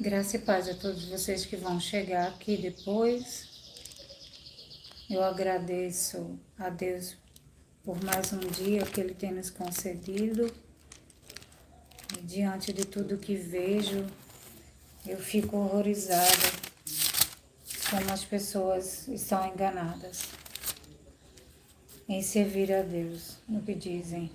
Graça e paz a todos vocês que vão chegar aqui depois. Eu agradeço a Deus por mais um dia que Ele tem nos concedido. E diante de tudo que vejo, eu fico horrorizada como as pessoas estão enganadas em servir a Deus, no que dizem.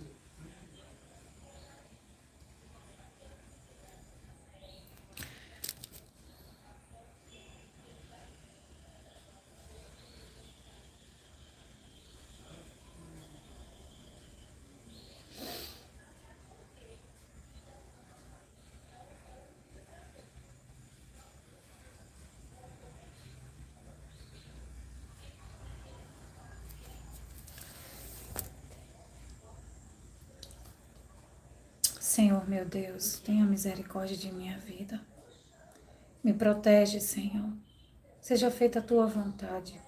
Senhor meu Deus, tenha misericórdia de minha vida. Me protege, Senhor. Seja feita a tua vontade.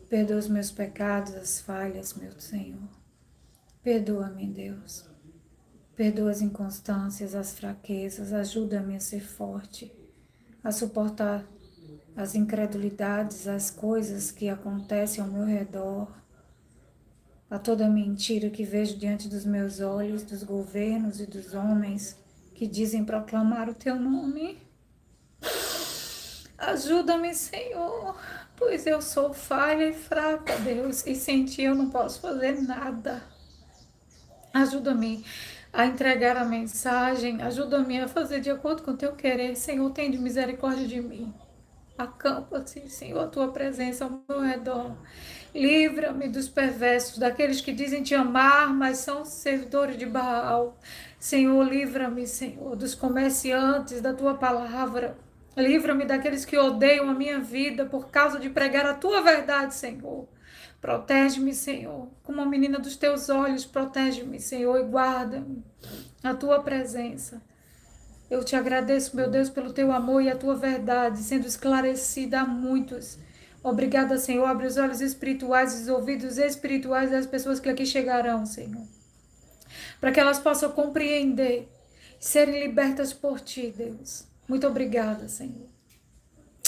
Perdoa os meus pecados, as falhas, meu Senhor. Perdoa-me, Deus. Perdoa as inconstâncias, as fraquezas. Ajuda-me a ser forte, a suportar as incredulidades, as coisas que acontecem ao meu redor, a toda mentira que vejo diante dos meus olhos, dos governos e dos homens que dizem proclamar o teu nome. Ajuda-me, Senhor, pois eu sou falha e fraca, Deus, e sem ti eu não posso fazer nada. Ajuda-me a entregar a mensagem, ajuda-me a fazer de acordo com o teu querer. Senhor, tem de misericórdia de mim. Acampa-se, Senhor, a tua presença ao meu redor. Livra-me dos perversos, daqueles que dizem te amar, mas são servidores de Baal. Senhor, livra-me, Senhor, dos comerciantes da tua palavra. Livra-me daqueles que odeiam a minha vida por causa de pregar a tua verdade, Senhor. Protege-me, Senhor, como a menina dos teus olhos. Protege-me, Senhor, e guarda-me a tua presença. Eu te agradeço, meu Deus, pelo teu amor e a tua verdade sendo esclarecida a muitos. Obrigada, Senhor. Abre os olhos espirituais e os ouvidos espirituais das pessoas que aqui chegarão, Senhor. Para que elas possam compreender, serem libertas por ti, Deus. Muito obrigada, Senhor.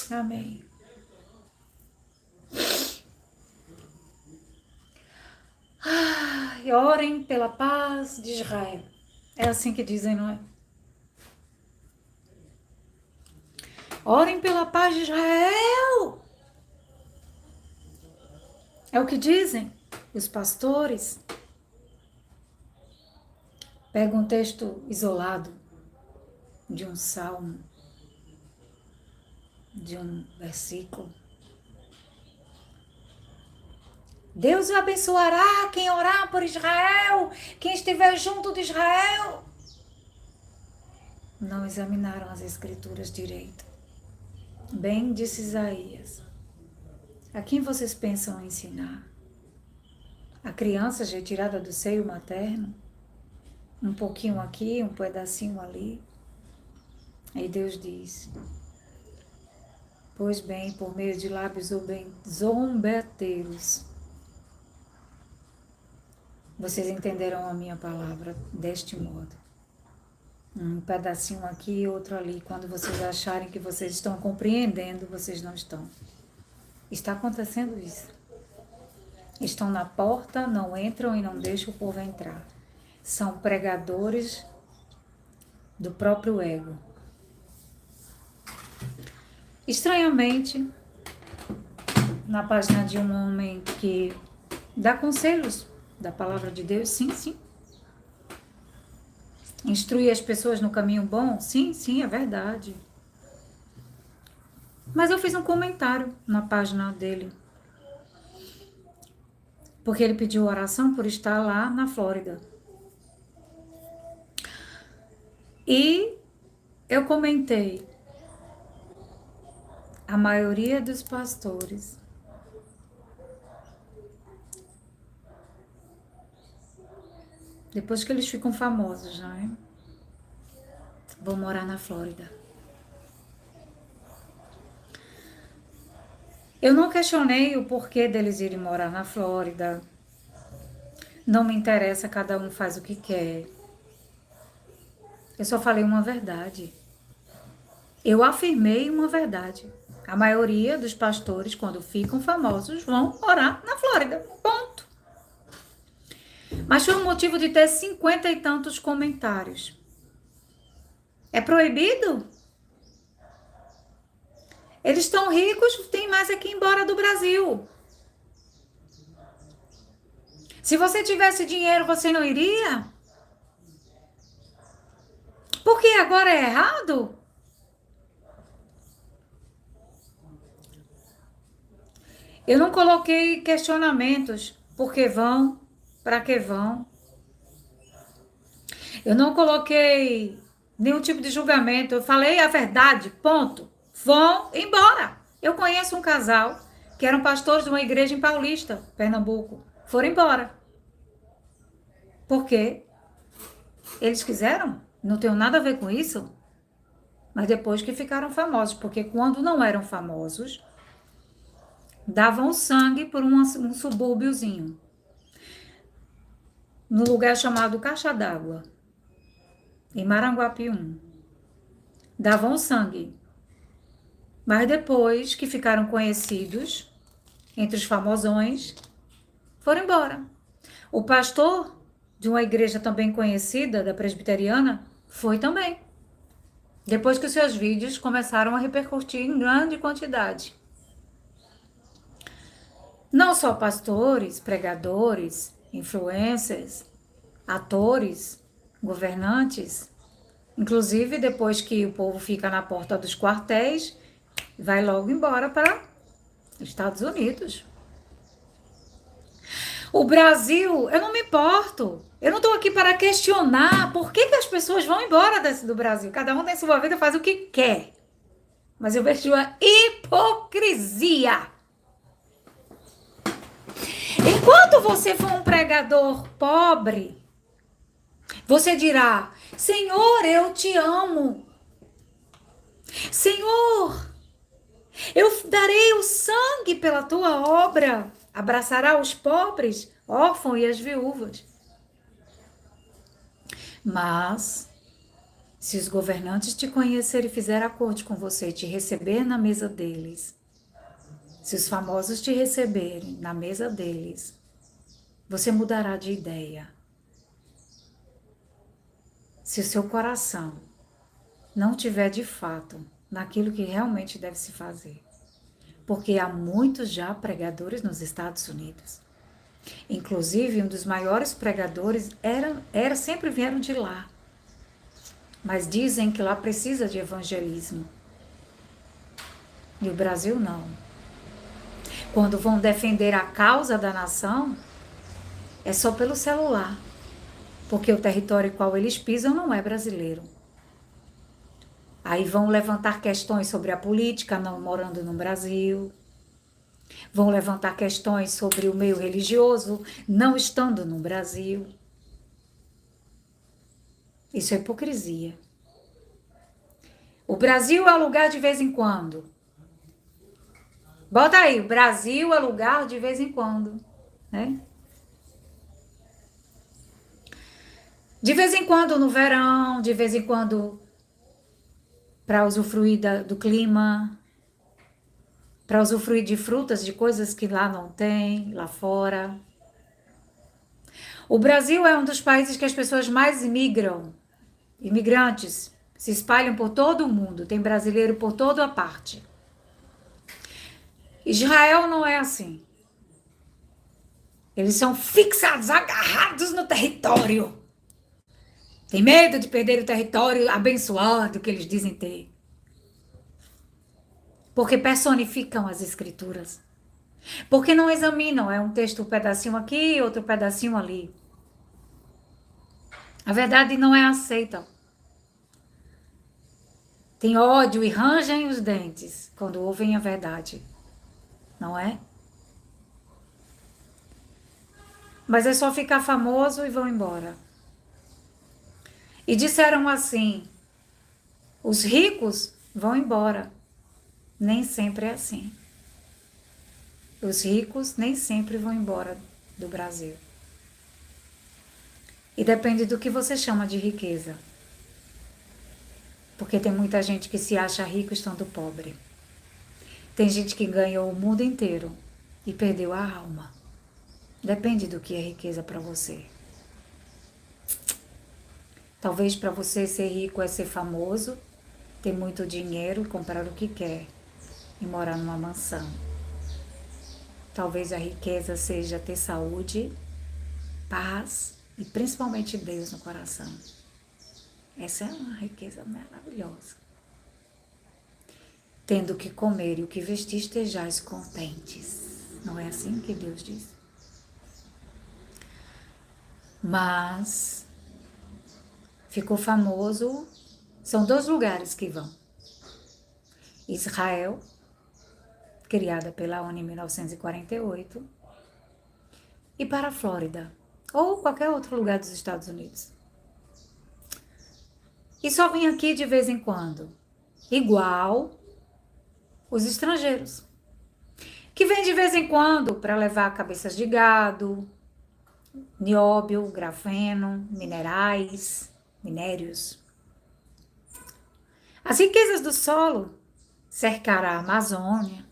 Amém. E orem pela paz de Israel. É assim que dizem, não é? Orem pela paz de Israel. É o que dizem os pastores. Pega um texto isolado de um salmo, de um versículo. Deus abençoará quem orar por Israel, quem estiver junto de Israel. Não examinaram as escrituras direito. Bem disse Isaías. A quem vocês pensam ensinar? A criança já tirada do seio materno? Um pouquinho aqui, um pedacinho ali. Aí Deus diz: pois bem, por meio de lábios zombeteiros, vocês entenderão a minha palavra deste modo. Um pedacinho aqui e outro ali. Quando vocês acharem que vocês estão compreendendo, vocês não estão. Está acontecendo isso. Estão na porta, não entram e não deixam o povo entrar. São pregadores do próprio ego. Estranhamente, na página de um homem que dá conselhos da palavra de Deus, sim, sim. Instruir as pessoas no caminho bom, sim, sim, é verdade. Mas eu fiz um comentário na página dele, porque ele pediu oração por estar lá na Flórida. E eu comentei, a maioria dos pastores depois que eles ficam famosos, não é? Vão morar na Flórida. Eu não questionei o porquê deles irem morar na Flórida. Não me interessa, cada um faz o que quer. Eu só falei uma verdade. Eu afirmei uma verdade. A maioria dos pastores, quando ficam famosos, vão orar na Flórida. Ponto. Mas foi um motivo de ter 50 e tantos comentários. É proibido? Eles estão ricos, tem mais aqui embora do Brasil. Se você tivesse dinheiro, você não iria? Porque agora é errado? Eu não coloquei questionamentos. Por que vão? Para que vão? Eu não coloquei nenhum tipo de julgamento. Eu falei a verdade, ponto. Vão embora. Eu conheço um casal que eram pastores de uma igreja em Paulista, Pernambuco. Foram embora. Por quê? Eles quiseram? Não tenho nada a ver com isso. Mas depois que ficaram famosos. Porque quando não eram famosos, davam sangue por um subúrbiozinho. No lugar chamado Caixa d'Água, em Maranguapium. Davam sangue. Mas depois que ficaram conhecidos, entre os famosões, foram embora. O pastor de uma igreja também conhecida, da presbiteriana, foi também. Depois que os seus vídeos começaram a repercutir em grande quantidade. Não só pastores, pregadores, influencers, atores, governantes. Inclusive, depois que o povo fica na porta dos quartéis, vai logo embora para os Estados Unidos. O Brasil, eu não me importo. Eu não estou aqui para questionar por que as pessoas vão embora do Brasil. Cada um tem sua vida, faz o que quer. Mas eu vejo a hipocrisia. Enquanto você for um pregador pobre, você dirá: Senhor, eu te amo. Senhor, eu darei o sangue pela tua obra. Abraçará os pobres, órfãos e as viúvas. Mas, se os governantes te conhecerem e fizerem acordo com você, te receber na mesa deles, se os famosos te receberem na mesa deles, você mudará de ideia. Se o seu coração não tiver de fato naquilo que realmente deve se fazer. Porque há muitos já pregadores nos Estados Unidos. Inclusive, um dos maiores pregadores sempre vieram de lá. Mas dizem que lá precisa de evangelismo. E o Brasil não. Quando vão defender a causa da nação, é só pelo celular. Porque o território qual eles pisam não é brasileiro. Aí vão levantar questões sobre a política, não morando no Brasil. Vão levantar questões sobre o meio religioso, não estando no Brasil. Isso é hipocrisia. O Brasil é lugar de vez em quando. Bota aí, o Brasil é lugar de vez em quando, né? De vez em quando no verão, de vez em quando para usufruir do clima, para usufruir de frutas, de coisas que lá não tem, lá fora. O Brasil é um dos países que as pessoas mais imigram. Imigrantes se espalham por todo o mundo, tem brasileiro por toda a parte. Israel não é assim. Eles são fixados, agarrados no território. Tem medo de perder o território abençoado que eles dizem ter. Porque personificam as escrituras. Porque não examinam, é um texto um pedacinho aqui, outro pedacinho ali. A verdade não é aceita. Tem ódio e rangem os dentes quando ouvem a verdade. Não é? Mas é só ficar famoso e vão embora. E disseram assim: os ricos vão embora. Nem sempre é assim. Os ricos nem sempre vão embora do Brasil. E depende do que você chama de riqueza. Porque tem muita gente que se acha rico estando pobre. Tem gente que ganhou o mundo inteiro e perdeu a alma. Depende do que é riqueza para você. Talvez para você ser rico é ser famoso, ter muito dinheiro, comprar o que quer e morar numa mansão. Talvez a riqueza seja ter saúde, paz e principalmente Deus no coração. Essa é uma riqueza maravilhosa. Tendo o que comer e o que vestir, estejais contentes. Não é assim que Deus diz? Mas ficou famoso, são 2 lugares que vão. Israel, criada pela ONU em 1948, e para a Flórida, ou qualquer outro lugar dos Estados Unidos. E só vem aqui de vez em quando, igual os estrangeiros, que vêm de vez em quando para levar cabeças de gado, nióbio, grafeno, minérios. As riquezas do solo cercar a Amazônia,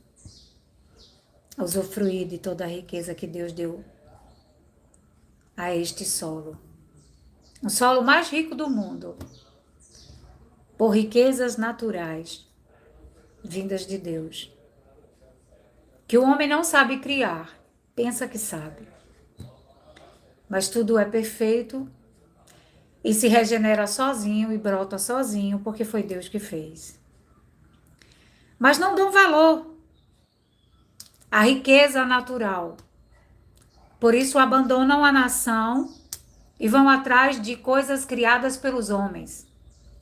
usufruir de toda a riqueza que Deus deu a este solo. O solo mais rico do mundo, por riquezas naturais, vindas de Deus. Que o homem não sabe criar, pensa que sabe. Mas tudo é perfeito e se regenera sozinho e brota sozinho, porque foi Deus que fez. Mas não dão valor à riqueza natural. Por isso abandonam a nação e vão atrás de coisas criadas pelos homens.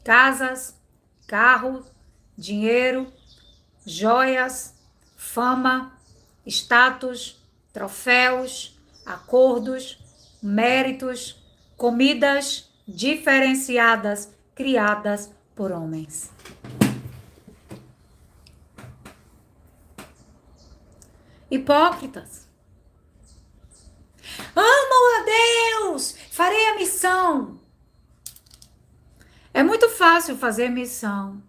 Casas, carros, dinheiro, joias, fama, status, troféus, acordos, méritos, comidas diferenciadas criadas por homens. Hipócritas. Amam a Deus, farei a missão. É muito fácil fazer missão.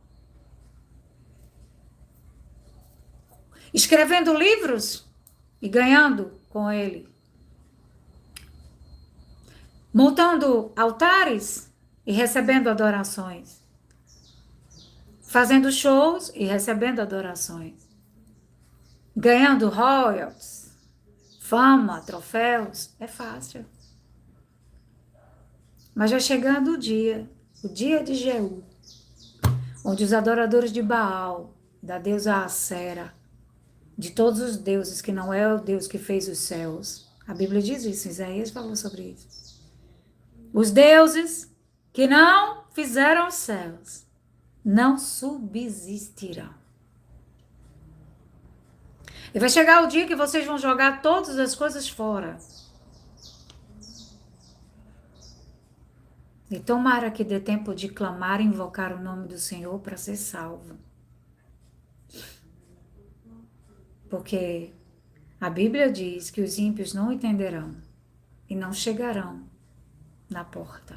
Escrevendo livros e ganhando com ele. Montando altares e recebendo adorações. Fazendo shows e recebendo adorações. Ganhando royalties, fama, troféus. É fácil. Mas já chegando o dia de Jeú, onde os adoradores de Baal, da deusa Acera, de todos os deuses, que não é o Deus que fez os céus. A Bíblia diz isso, Isaías falou sobre isso. Os deuses que não fizeram os céus não subsistirão. E vai chegar o dia que vocês vão jogar todas as coisas fora. E tomara que dê tempo de clamar e invocar o nome do Senhor para ser salvo. Porque a Bíblia diz que os ímpios não entenderão e não chegarão na porta.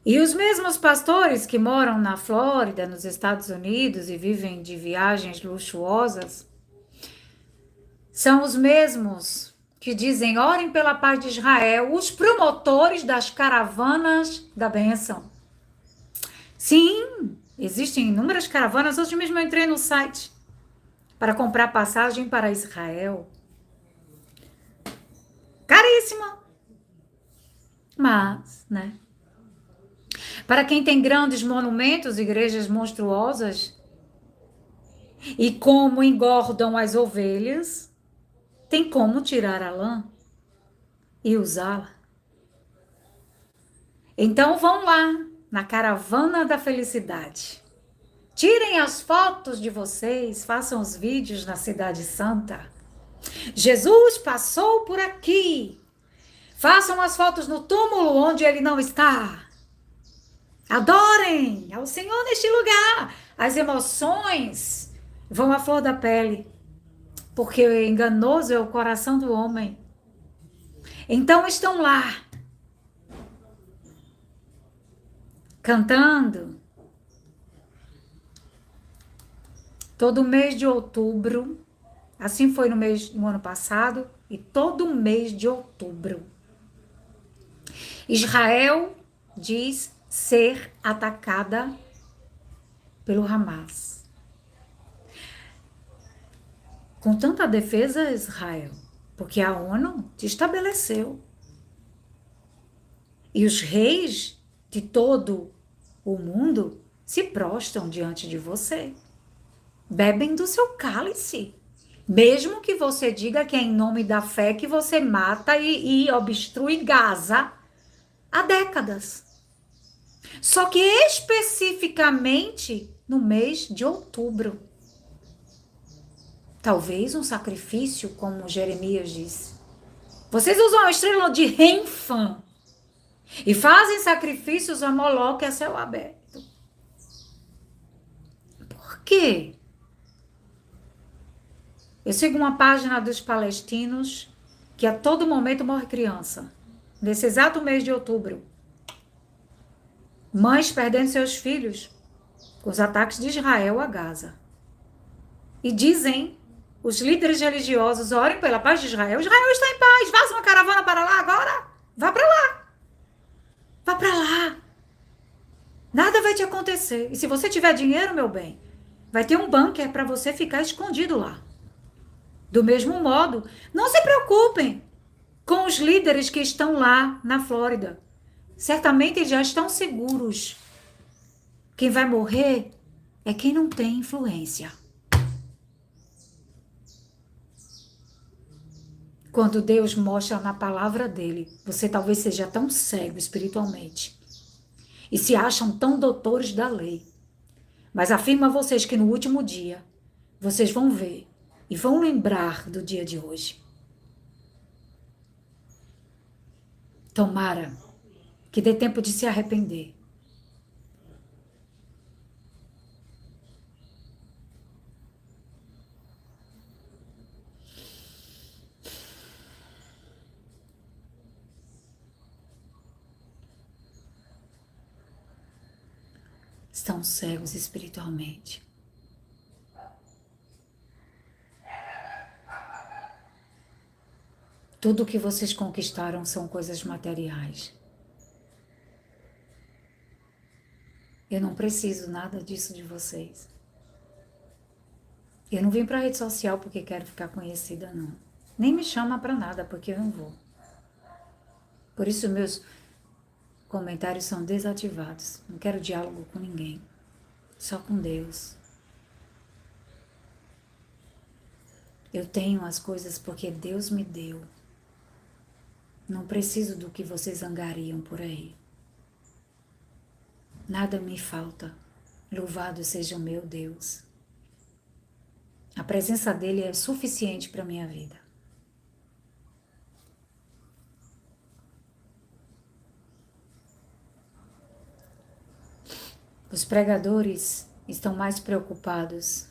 E os mesmos pastores que moram na Flórida, nos Estados Unidos e vivem de viagens luxuosas, são os mesmos que dizem, orem pela paz de Israel, os promotores das caravanas da bênção. Sim, existem inúmeras caravanas. Hoje mesmo eu entrei no site para comprar passagem para Israel. Caríssima. Mas, né? Para quem tem grandes monumentos, igrejas monstruosas, e como engordam as ovelhas, tem como tirar a lã e usá-la. Então vão lá, na caravana da felicidade. Tirem as fotos de vocês, façam os vídeos na Cidade Santa. Jesus passou por aqui. Façam as fotos no túmulo onde ele não está. Adorem ao Senhor neste lugar. As emoções vão à flor da pele, porque enganoso é o coração do homem. Então estão lá, cantando. Todo mês de outubro, assim foi no ano passado, e todo mês de outubro, Israel diz ser atacada pelo Hamas. Com tanta defesa, Israel, porque a ONU te estabeleceu. E os reis de todo o mundo se prostram diante de você. Bebem do seu cálice. Mesmo que você diga que é em nome da fé que você mata e obstrui Gaza há décadas. Só que especificamente no mês de outubro. Talvez um sacrifício, como Jeremias disse. Vocês usam a estrela de Renfã e fazem sacrifícios a Moloque a céu aberto. Por quê? Eu sigo uma página dos palestinos que a todo momento morre criança. Nesse exato mês de outubro. Mães perdendo seus filhos com os ataques de Israel a Gaza. E dizem, os líderes religiosos, orem pela paz de Israel. Israel está em paz, faça uma caravana para lá agora. Vá para lá. Vá para lá. Nada vai te acontecer. E se você tiver dinheiro, meu bem, vai ter um bunker para você ficar escondido lá. Do mesmo modo, não se preocupem com os líderes que estão lá na Flórida. Certamente eles já estão seguros. Quem vai morrer é quem não tem influência. Quando Deus mostra na palavra dele, você talvez seja tão cego espiritualmente e se acham tão doutores da lei. Mas afirmo a vocês que no último dia, vocês vão ver e vão lembrar do dia de hoje. Tomara que dê tempo de se arrepender. Estão cegos espiritualmente. Tudo o que vocês conquistaram são coisas materiais. Eu não preciso nada disso de vocês. Eu não vim para a rede social porque quero ficar conhecida, não. Nem me chama para nada, porque eu não vou. Por isso meus comentários são desativados. Não quero diálogo com ninguém. Só com Deus. Eu tenho as coisas porque Deus me deu. Não preciso do que vocês angariam por aí. Nada me falta. Louvado seja o meu Deus. A presença dele é suficiente para a minha vida. Os pregadores estão mais preocupados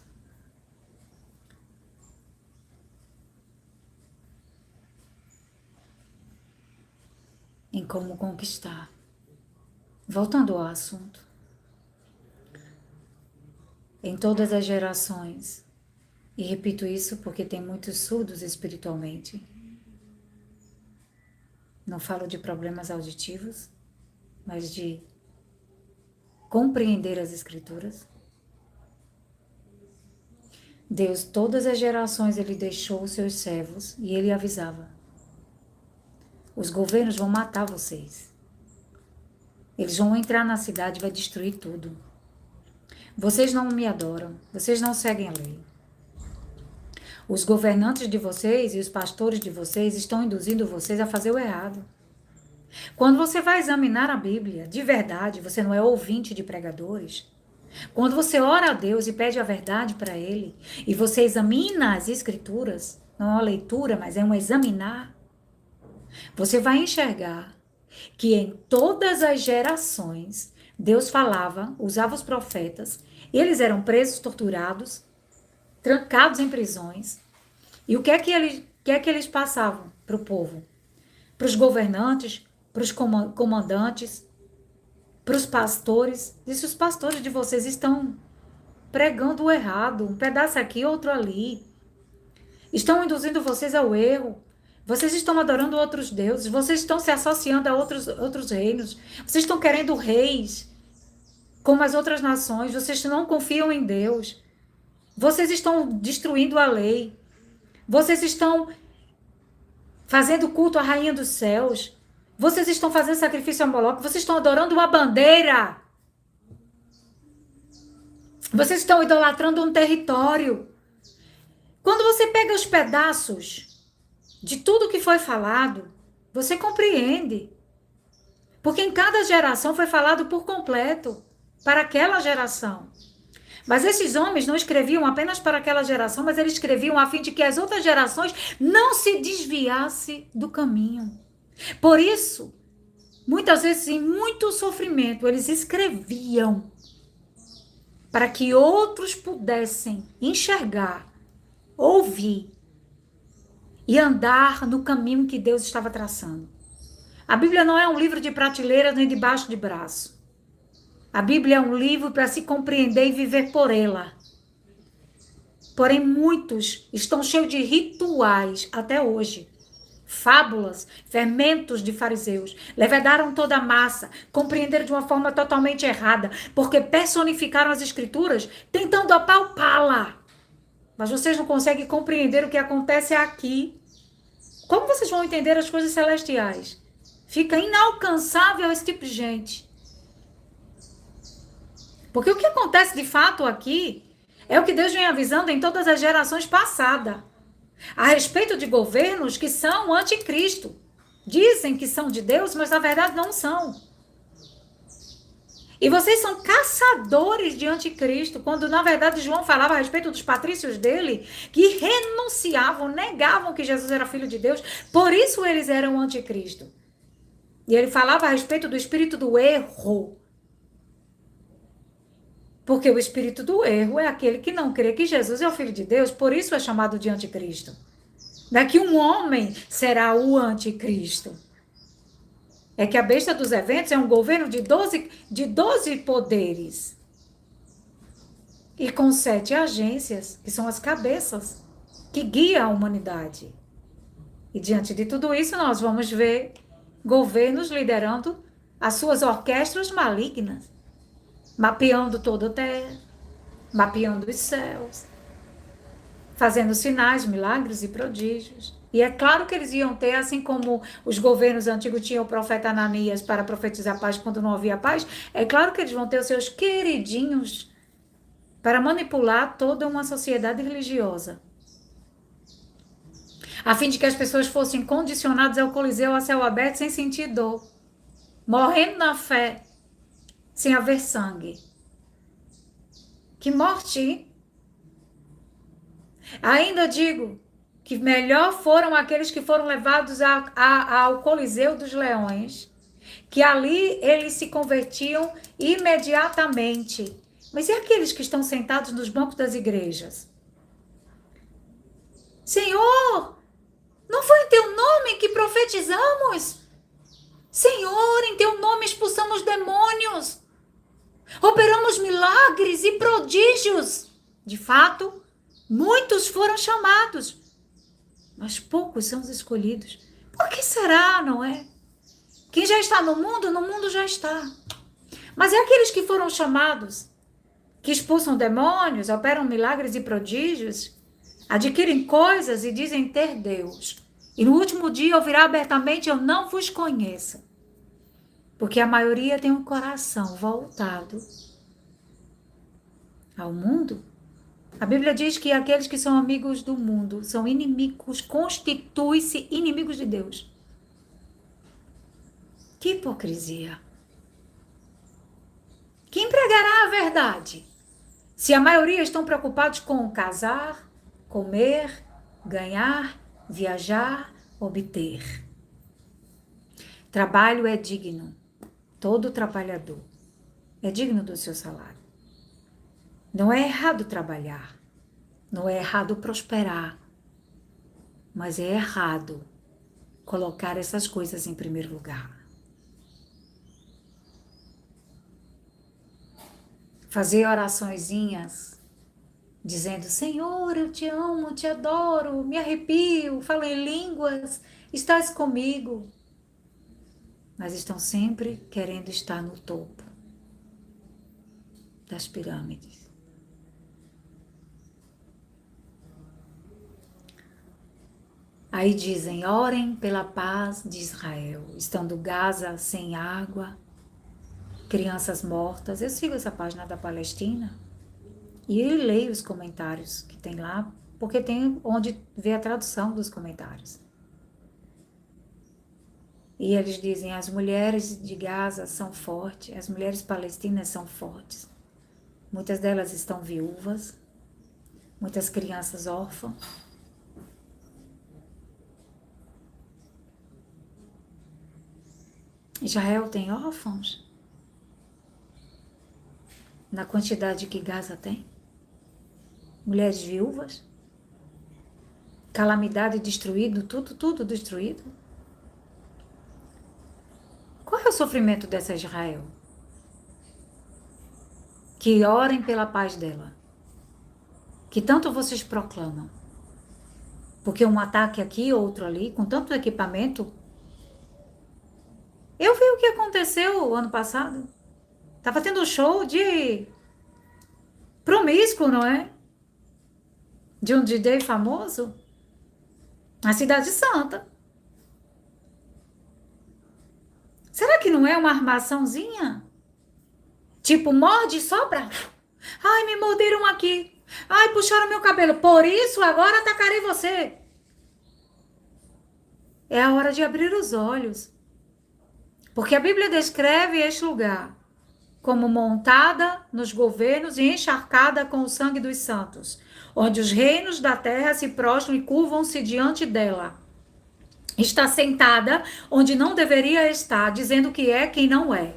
em como conquistar. Voltando ao assunto. Em todas as gerações, e repito isso porque tem muitos surdos espiritualmente. Não falo de problemas auditivos, mas de compreender as escrituras. Deus, todas as gerações, ele deixou os seus servos e ele avisava: os governos vão matar vocês. Eles vão entrar na cidade e vai destruir tudo. Vocês não me adoram, vocês não seguem a lei. Os governantes de vocês e os pastores de vocês estão induzindo vocês a fazer o errado. Quando você vai examinar a Bíblia, de verdade, você não é ouvinte de pregadores. Quando você ora a Deus e pede a verdade para Ele, e você examina as Escrituras, não é uma leitura, mas é um examinar, você vai enxergar que em todas as gerações, Deus falava, usava os profetas, eles eram presos, torturados, trancados em prisões. E o que é que eles passavam para o povo? para os governantes, para os comandantes, para os pastores. E se os pastores de vocês estão pregando o errado, um pedaço aqui, outro ali, estão induzindo vocês ao erro, vocês estão adorando outros deuses, vocês estão se associando a outros reinos, vocês estão querendo reis como as outras nações, vocês não confiam em Deus, vocês estão destruindo a lei, vocês estão fazendo culto à rainha dos céus, vocês estão fazendo sacrifício a Moloque, vocês estão adorando uma bandeira, vocês estão idolatrando um território. Quando você pega os pedaços de tudo que foi falado, você compreende. Porque em cada geração foi falado por completo para aquela geração. Mas esses homens não escreviam apenas para aquela geração, mas eles escreviam a fim de que as outras gerações não se desviassem do caminho. Por isso, muitas vezes, em muito sofrimento, eles escreviam para que outros pudessem enxergar, ouvir e andar no caminho que Deus estava traçando. A Bíblia não é um livro de prateleira nem debaixo de braço. A Bíblia é um livro para se compreender e viver por ela. Porém, muitos estão cheios de rituais até hoje. Fábulas, fermentos de fariseus. Levedaram toda a massa, compreenderam de uma forma totalmente errada, porque personificaram as escrituras tentando apalpá-la. Mas vocês não conseguem compreender o que acontece aqui. Como vocês vão entender as coisas celestiais? Fica inalcançável esse tipo de gente. Porque o que acontece de fato aqui é o que Deus vem avisando em todas as gerações passadas. A respeito de governos que são anticristo. Dizem que são de Deus, mas na verdade não são. E vocês são caçadores de anticristo, quando na verdade João falava a respeito dos patrícios dele, que renunciavam, negavam que Jesus era filho de Deus, por isso eles eram anticristo. E ele falava a respeito do espírito do erro. Porque o espírito do erro é aquele que não crê que Jesus é o filho de Deus, por isso é chamado de anticristo. Daqui um homem será o anticristo. É que a besta dos eventos é um governo de 12 poderes. E com 7 agências, que são as cabeças, que guiam a humanidade. E diante de tudo isso, nós vamos ver governos liderando as suas orquestras malignas, mapeando toda a terra, mapeando os céus, fazendo sinais, milagres e prodígios. E é claro que eles iam ter, assim como os governos antigos tinham o profeta Ananias para profetizar paz quando não havia paz, é claro que eles vão ter os seus queridinhos para manipular toda uma sociedade religiosa, a fim de que as pessoas fossem condicionadas ao Coliseu a céu aberto sem sentir dor, morrendo na fé, sem haver sangue. Que morte, hein? Ainda digo que melhor foram aqueles que foram levados ao Coliseu dos Leões, que ali eles se convertiam imediatamente. Mas e aqueles que estão sentados nos bancos das igrejas? Senhor, não foi em teu nome que profetizamos? Senhor, em teu nome expulsamos demônios. Operamos milagres e prodígios. De fato, muitos foram chamados, mas poucos são os escolhidos. Por que será, não é? Quem já está no mundo já está. Mas é aqueles que foram chamados, que expulsam demônios, operam milagres e prodígios, adquirem coisas e dizem ter Deus. E no último dia ouvirá abertamente: eu não vos conheço. Porque a maioria tem um coração voltado ao mundo. A Bíblia diz que aqueles que são amigos do mundo são inimigos, constituem-se inimigos de Deus. Que hipocrisia! Quem pregará a verdade? Se a maioria estão preocupados com casar, comer, ganhar, viajar, obter. Trabalho é digno. Todo trabalhador é digno do seu salário. Não é errado trabalhar. Não é errado prosperar. Mas é errado colocar essas coisas em primeiro lugar. Fazer oraçõezinhas dizendo: Senhor, eu te amo, te adoro, me arrepio, falo em línguas, estás comigo. Mas estão sempre querendo estar no topo das pirâmides. Aí dizem: orem pela paz de Israel, estando Gaza sem água, crianças mortas. Eu sigo essa página da Palestina e eu leio os comentários que tem lá, porque tem onde vê a tradução dos comentários. E eles dizem: as mulheres de Gaza são fortes, as mulheres palestinas são fortes. Muitas delas estão viúvas, muitas crianças órfãs. Israel tem órfãos na quantidade que Gaza tem? Mulheres viúvas? Calamidade destruído, tudo destruído? Qual é o sofrimento dessa Israel? Que orem pela paz dela, que tanto vocês proclamam. Porque um ataque aqui, outro ali, com tanto equipamento. Eu vi o que aconteceu ano passado. Tava tendo um show de promíscuo, não é? De um DJ famoso. Na Cidade Santa. Será que não é uma armaçãozinha? Tipo, morde e sopra? Ai, me morderam aqui. Ai, puxaram meu cabelo. Por isso, agora atacarei você. É a hora de abrir os olhos. Porque a Bíblia descreve este lugar como montada nos governos e encharcada com o sangue dos santos, onde os reinos da terra se prostram e curvam-se diante dela. Está sentada onde não deveria estar, dizendo que é quem não é.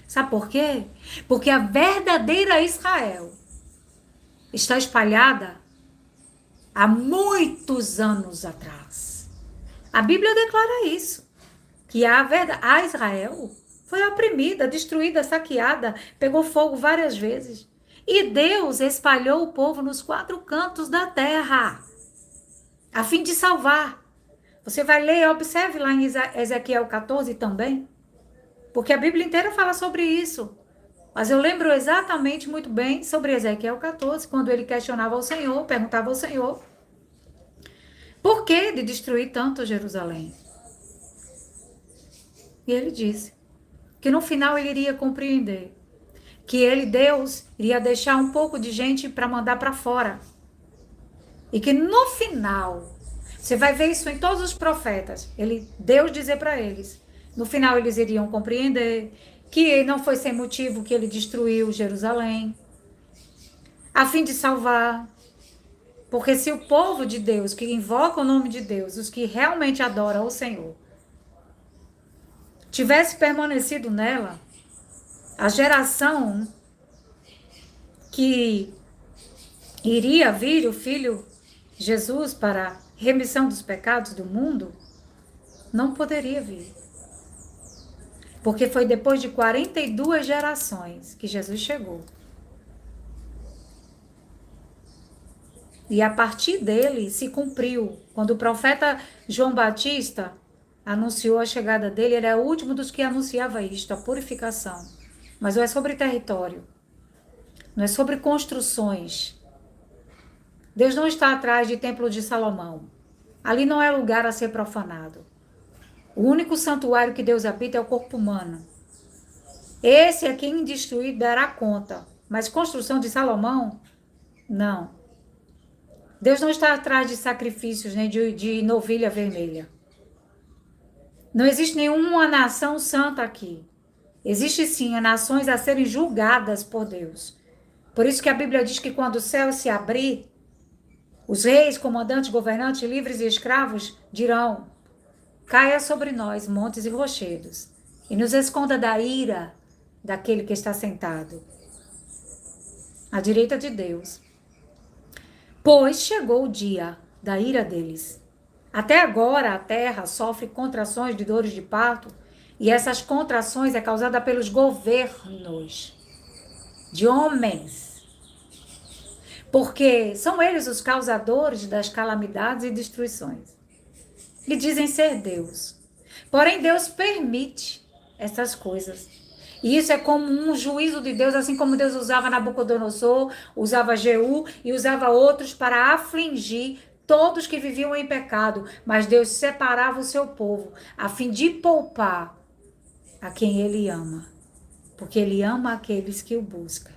Sabe por quê? Porque a verdadeira Israel está espalhada há muitos anos atrás. A Bíblia declara isso. Que a Israel foi oprimida, destruída, saqueada, pegou fogo várias vezes. E Deus espalhou o povo nos 4 cantos da terra, a fim de salvar. Você vai ler, observe lá em Ezequiel 14 também, porque a Bíblia inteira fala sobre isso. Mas eu lembro exatamente muito bem sobre Ezequiel 14, quando ele questionava ao Senhor, perguntava ao Senhor, por que de destruir tanto Jerusalém? E ele disse que no final ele iria compreender que ele, Deus, iria deixar um pouco de gente para mandar para fora. E que no final, você vai ver isso em todos os profetas, Deus dizer para eles, no final eles iriam compreender que não foi sem motivo que ele destruiu Jerusalém, a fim de salvar. Porque se o povo de Deus, que invoca o nome de Deus, os que realmente adoram o Senhor, tivesse permanecido nela, a geração que iria vir o Filho Jesus para a remissão dos pecados do mundo, não poderia vir. Porque foi depois de 42 gerações que Jesus chegou. E a partir dele se cumpriu. Quando o profeta João Batista anunciou a chegada dele, ele é o último dos que anunciava isto, a purificação. Mas não é sobre território. Não é sobre construções. Deus não está atrás de Templo de Salomão. Ali não é lugar a ser profanado. O único santuário que Deus habita é o corpo humano. Esse é quem destruir dará conta. Mas construção de Salomão, não. Deus não está atrás de sacrifícios, nem de novilha vermelha. Não existe nenhuma nação santa aqui. Existe sim nações a serem julgadas por Deus. Por isso que a Bíblia diz que quando o céu se abrir, os reis, comandantes, governantes, livres e escravos dirão: caia sobre nós montes e rochedos, e nos esconda da ira daquele que está sentado à direita de Deus. Pois chegou o dia da ira deles. Até agora a terra sofre contrações de dores de parto, e essas contrações é causada pelos governos de homens, porque são eles os causadores das calamidades e destruições. E dizem ser Deus. Porém, Deus permite essas coisas. E isso é como um juízo de Deus, assim como Deus usava Nabucodonosor, usava Jeú e usava outros para afligir todos que viviam em pecado. Mas Deus separava o seu povo a fim de poupar a quem ele ama, porque ele ama aqueles que o buscam.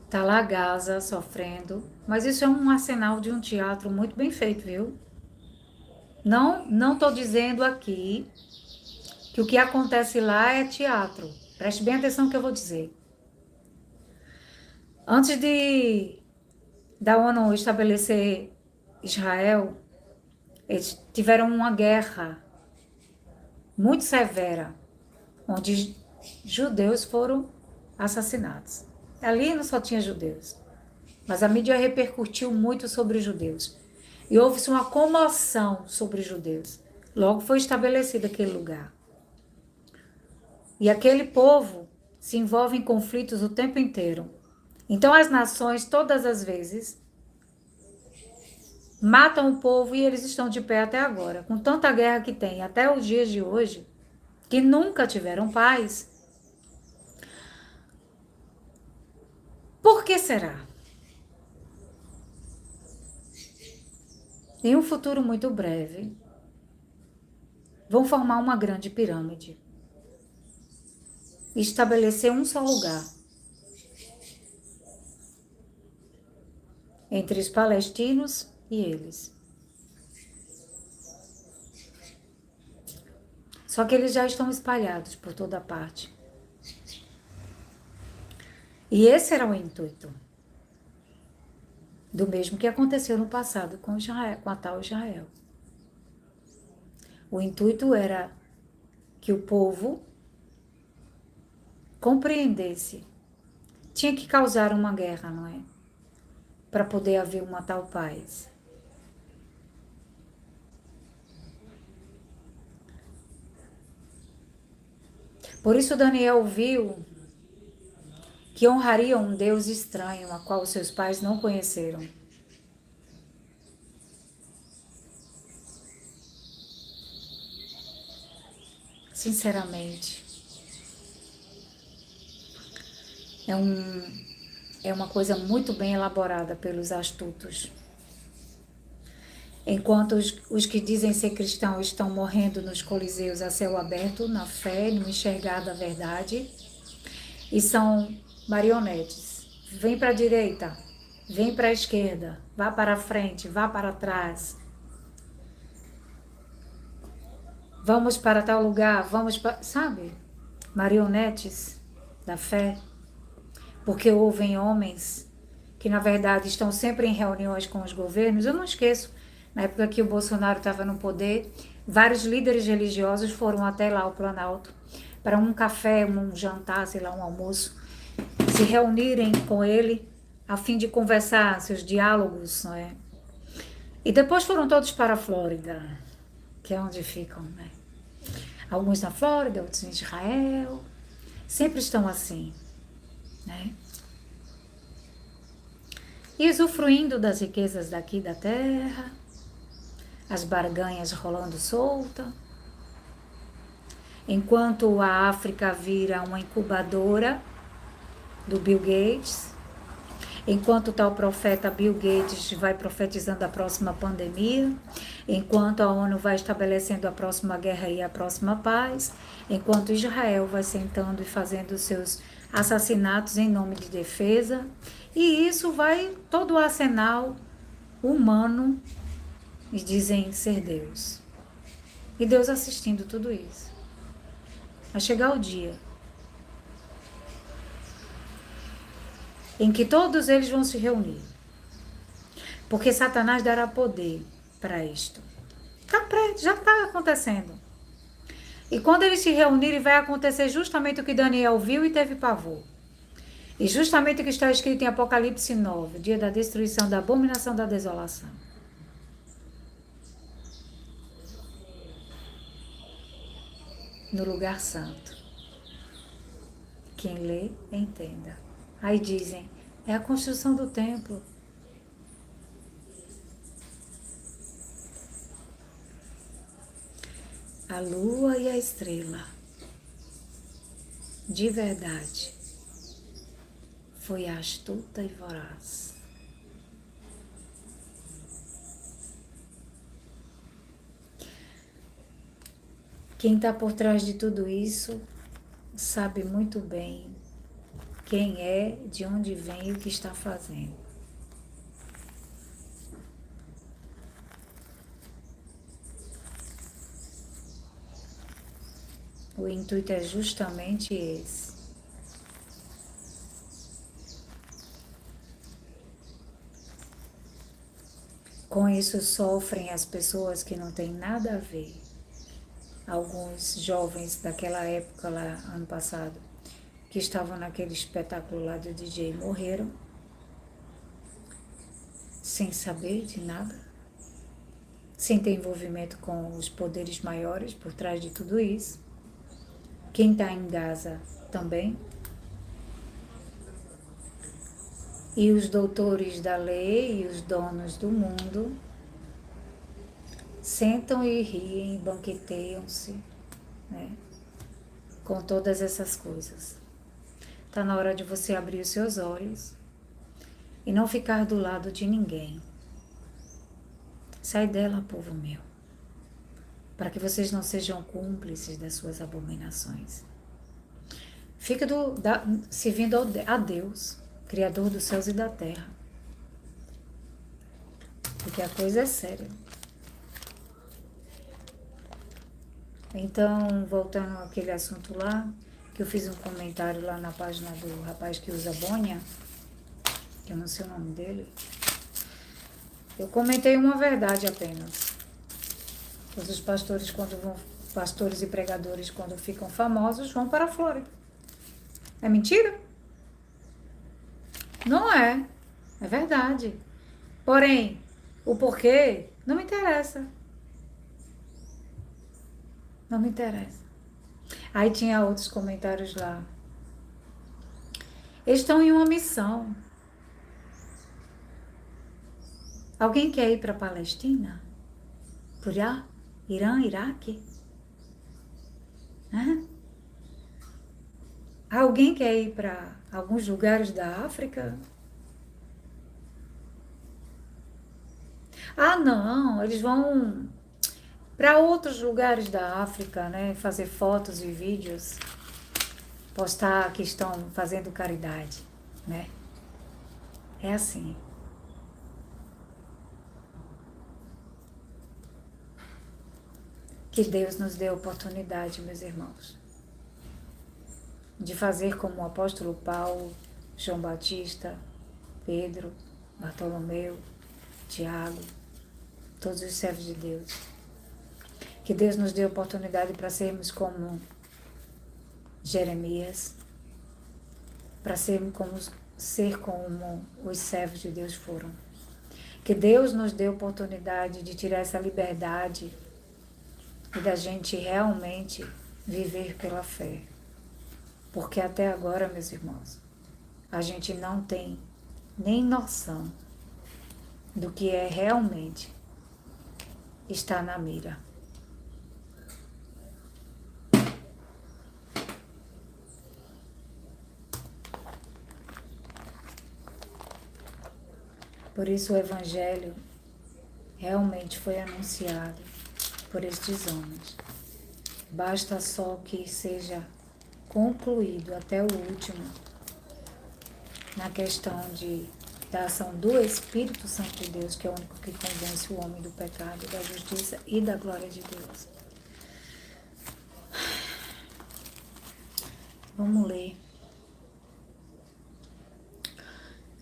Tá lá Gaza sofrendo, mas isso é um arsenal de um teatro muito bem feito, viu? Não tô dizendo aqui que o que acontece lá é teatro. Preste bem atenção no que eu vou dizer. Antes da ONU estabelecer Israel, eles tiveram uma guerra muito severa, onde judeus foram assassinados. Ali não só tinha judeus, mas a mídia repercutiu muito sobre os judeus. E houve-se uma comoção sobre os judeus. Logo foi estabelecido aquele lugar. E aquele povo se envolve em conflitos o tempo inteiro. Então as nações, todas as vezes, matam o povo e eles estão de pé até agora. Com tanta guerra que tem, até os dias de hoje, que nunca tiveram paz. Por que será? Em um futuro muito breve, vão formar uma grande pirâmide e estabelecer um só lugar entre os palestinos e eles. Só que eles já estão espalhados por toda parte. E esse era o intuito do mesmo que aconteceu no passado com Israel, com a tal Israel. O intuito era que o povo compreendesse. Tinha que causar uma guerra, não é? Para poder haver uma tal paz. Por isso Daniel viu que honraria um Deus estranho, a qual seus pais não conheceram. Sinceramente, é uma coisa muito bem elaborada pelos astutos. Enquanto os que dizem ser cristãos estão morrendo nos coliseus a céu aberto, na fé, no enxergar da verdade, e são marionetes. Vem para a direita, vem para a esquerda, vá para a frente, vá para trás. Vamos para tal lugar, vamos para... Sabe? Marionetes da fé. Porque ouvem homens que, na verdade, estão sempre em reuniões com os governos. Eu não esqueço, na época que o Bolsonaro estava no poder, vários líderes religiosos foram até lá ao Planalto para um café, um jantar, sei lá, um almoço, se reunirem com ele a fim de conversar seus diálogos, não é? E depois foram todos para a Flórida, que é onde ficam, né? Alguns na Flórida, outros em Israel, sempre estão assim, né? E usufruindo das riquezas daqui da terra, as barganhas rolando solta, enquanto a África vira uma incubadora do Bill Gates, enquanto o tal profeta Bill Gates vai profetizando a próxima pandemia, enquanto a ONU vai estabelecendo a próxima guerra e a próxima paz, enquanto Israel vai sentando e fazendo seus assassinatos em nome de defesa, e isso vai todo o arsenal humano, e dizem ser Deus. E Deus assistindo tudo isso. Vai chegar o dia em que todos eles vão se reunir. Porque Satanás dará poder para isto. Já está acontecendo. E quando eles se reunirem, vai acontecer justamente o que Daniel viu e teve pavor. E justamente o que está escrito em Apocalipse 9, dia da destruição, da abominação, da desolação. No lugar santo. Quem lê, entenda. Aí dizem, é a construção do templo. A lua e a estrela, de verdade, foi astuta e voraz. Quem está por trás de tudo isso sabe muito bem quem é, de onde vem e o que está fazendo. O intuito é justamente esse. Com isso sofrem as pessoas que não têm nada a ver. Alguns jovens daquela época lá, ano passado, que estavam naquele espetáculo lá do DJ, morreram sem saber de nada, sem ter envolvimento com os poderes maiores por trás de tudo isso. Quem está em Gaza também. E os doutores da lei e os donos do mundo sentam e riem, banqueteiam-se, né, com todas essas coisas. Está na hora de você abrir os seus olhos e não ficar do lado de ninguém. Sai dela, povo meu, para que vocês não sejam cúmplices das suas abominações. Fica servindo a Deus, Criador dos céus e da terra, porque a coisa é séria. Então, voltando àquele assunto lá, que eu fiz um comentário lá na página do rapaz que usa bonha, que eu não sei o nome dele, eu comentei uma verdade apenas. Todos os pastores e pregadores, quando ficam famosos, vão para a Flórida. É mentira? Não é. É verdade. Porém, o porquê não me interessa. Não me interessa. Aí tinha outros comentários lá. Eles estão em uma missão. Alguém quer ir para a Palestina? Por lá? Irã, Iraque? Hã? Alguém quer ir para alguns lugares da África? Ah, não, eles vão para outros lugares da África, né? Fazer fotos e vídeos, postar que estão fazendo caridade, né? É assim. Que Deus nos dê a oportunidade, meus irmãos, de fazer como o apóstolo Paulo, João Batista, Pedro, Bartolomeu, Tiago, todos os servos de Deus. Que Deus nos dê a oportunidade para sermos como Jeremias, para ser como os servos de Deus foram. Que Deus nos dê a oportunidade de tirar essa liberdade e da gente realmente viver pela fé. Porque até agora, meus irmãos, a gente não tem nem noção do que é realmente estar na mira. Por isso o Evangelho realmente foi anunciado por estes homens. Basta só que seja concluído até o último na questão da ação do Espírito Santo de Deus, que é o único que convence o homem do pecado, da justiça e da glória de Deus. Vamos ler.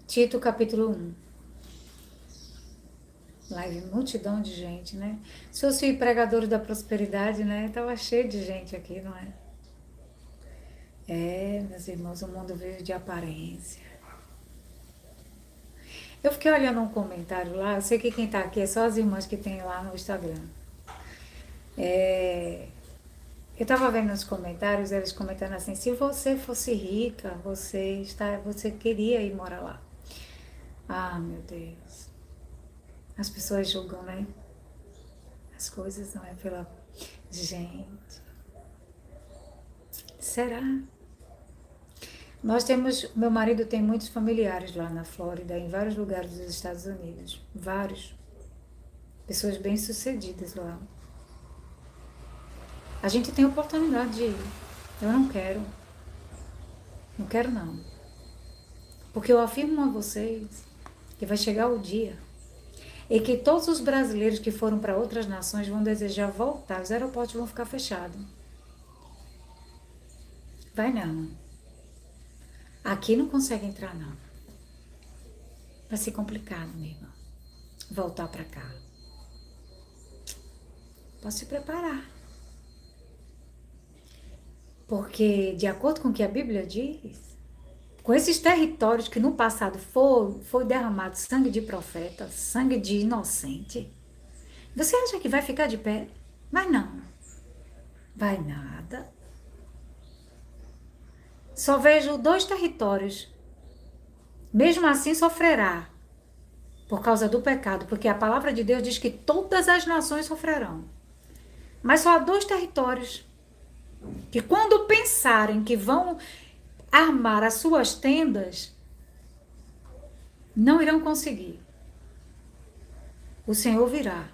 Tito, capítulo 1. Live, multidão de gente, né? Se fosse pregadores da prosperidade, né? Tava cheio de gente aqui, não é? Meus irmãos, o mundo vive de aparência. Eu fiquei olhando um comentário lá, eu sei que quem tá aqui é só as irmãs que tem lá no Instagram. É, eu tava vendo nos comentários, eles comentando assim, se você fosse rica, você queria ir morar lá. Ah, meu Deus. As pessoas julgam, né? As coisas não é pela... Gente, será? Meu marido tem muitos familiares lá na Flórida, em vários lugares dos Estados Unidos. Vários. Pessoas bem-sucedidas lá. A gente tem oportunidade de ir. Eu não quero. Não quero não. Porque eu afirmo a vocês que vai chegar o dia e que todos os brasileiros que foram para outras nações vão desejar voltar. Os aeroportos vão ficar fechados. Vai não. Aqui não consegue entrar não. Vai ser complicado, meu irmão. Voltar para cá. Pode se preparar. Porque, de acordo com o que a Bíblia diz, com esses territórios que no passado foi derramado sangue de profeta, sangue de inocente, você acha que vai ficar de pé? Vai não. Vai nada. Só vejo 2 territórios. Mesmo assim sofrerá por causa do pecado, porque a palavra de Deus diz que todas as nações sofrerão. Mas só há 2 territórios que quando pensarem que vão armar as suas tendas, não irão conseguir. O Senhor virá.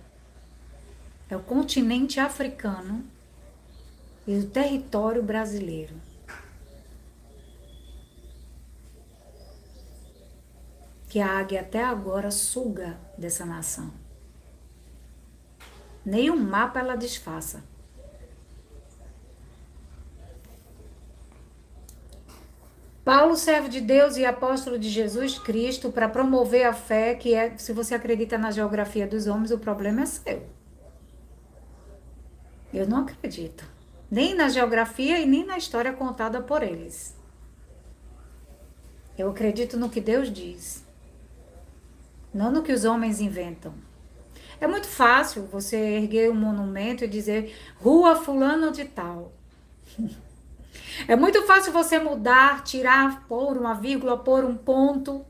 É o continente africano e o território brasileiro. Que a águia até agora suga dessa nação. Nem um mapa ela desfaça. Paulo, servo de Deus e apóstolo de Jesus Cristo, para promover a fé, que é, se você acredita na geografia dos homens, o problema é seu. Eu não acredito. Nem na geografia e nem na história contada por eles. Eu acredito no que Deus diz. Não no que os homens inventam. É muito fácil você erguer um monumento e dizer Rua Fulano de Tal. É muito fácil você mudar, tirar, pôr uma vírgula, pôr um ponto.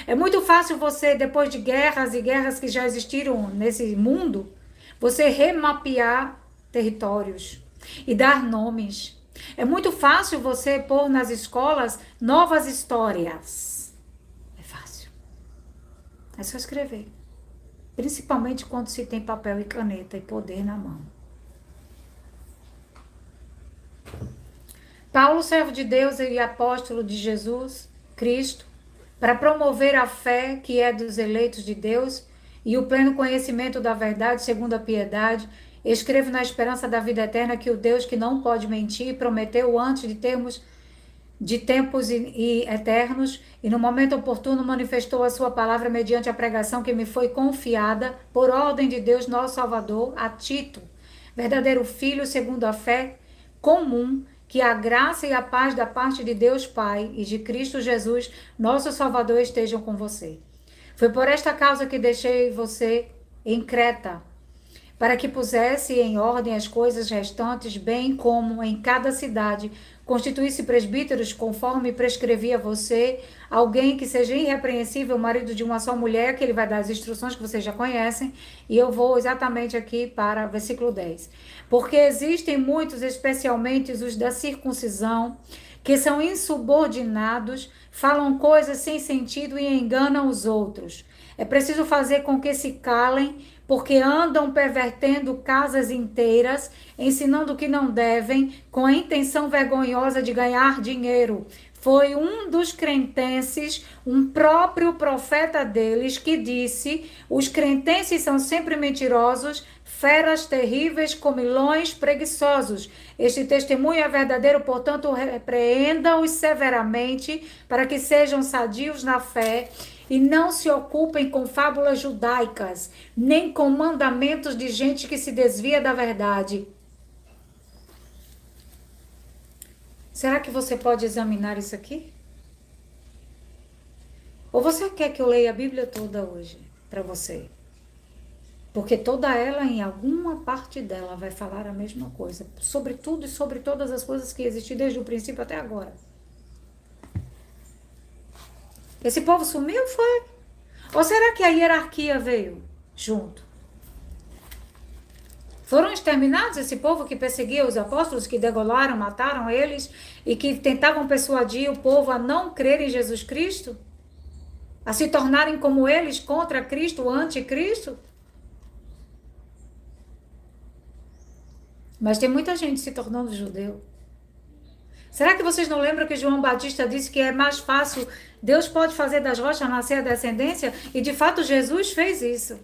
É muito fácil você, depois de guerras e guerras que já existiram nesse mundo, você remapear territórios e dar nomes. É muito fácil você pôr nas escolas novas histórias. É fácil. É só escrever. Principalmente quando se tem papel e caneta e poder na mão. Paulo, servo de Deus e apóstolo de Jesus Cristo, para promover a fé que é dos eleitos de Deus e o pleno conhecimento da verdade segundo a piedade, escrevo na esperança da vida eterna que o Deus que não pode mentir prometeu antes de tempos e eternos e no momento oportuno manifestou a sua palavra mediante a pregação que me foi confiada por ordem de Deus nosso Salvador a Tito, verdadeiro filho segundo a fé comum, que a graça e a paz da parte de Deus Pai e de Cristo Jesus, nosso Salvador, estejam com você. Foi por esta causa que deixei você em Creta, para que pusesse em ordem as coisas restantes, bem como em cada cidade constituísse presbíteros, conforme prescrevia você, alguém que seja irrepreensível, marido de uma só mulher, que ele vai dar as instruções que vocês já conhecem, e eu vou exatamente aqui para o versículo 10. Porque existem muitos, especialmente os da circuncisão, que são insubordinados, falam coisas sem sentido e enganam os outros. É preciso fazer com que se calem, porque andam pervertendo casas inteiras, ensinando o que não devem, com a intenção vergonhosa de ganhar dinheiro. Foi um dos cretenses, um próprio profeta deles, que disse: os cretenses são sempre mentirosos, feras terríveis, comilões, preguiçosos. Este testemunho é verdadeiro, portanto, repreenda-os severamente, para que sejam sadios na fé e não se ocupem com fábulas judaicas, nem com mandamentos de gente que se desvia da verdade. Será que você pode examinar isso aqui? Ou você quer que eu leia a Bíblia toda hoje para você? Porque toda ela, em alguma parte dela, vai falar a mesma coisa. Sobre tudo e sobre todas as coisas que existem desde o princípio até agora. Esse povo sumiu, foi? Ou será que a hierarquia veio junto? Foram exterminados esse povo que perseguia os apóstolos, que degolaram, mataram eles e que tentavam persuadir o povo a não crer em Jesus Cristo? A se tornarem como eles, contra Cristo, anticristo? Mas tem muita gente se tornando judeu. Será que vocês não lembram que João Batista disse que é mais fácil, Deus pode fazer das rochas nascer a descendência? E de fato Jesus fez isso.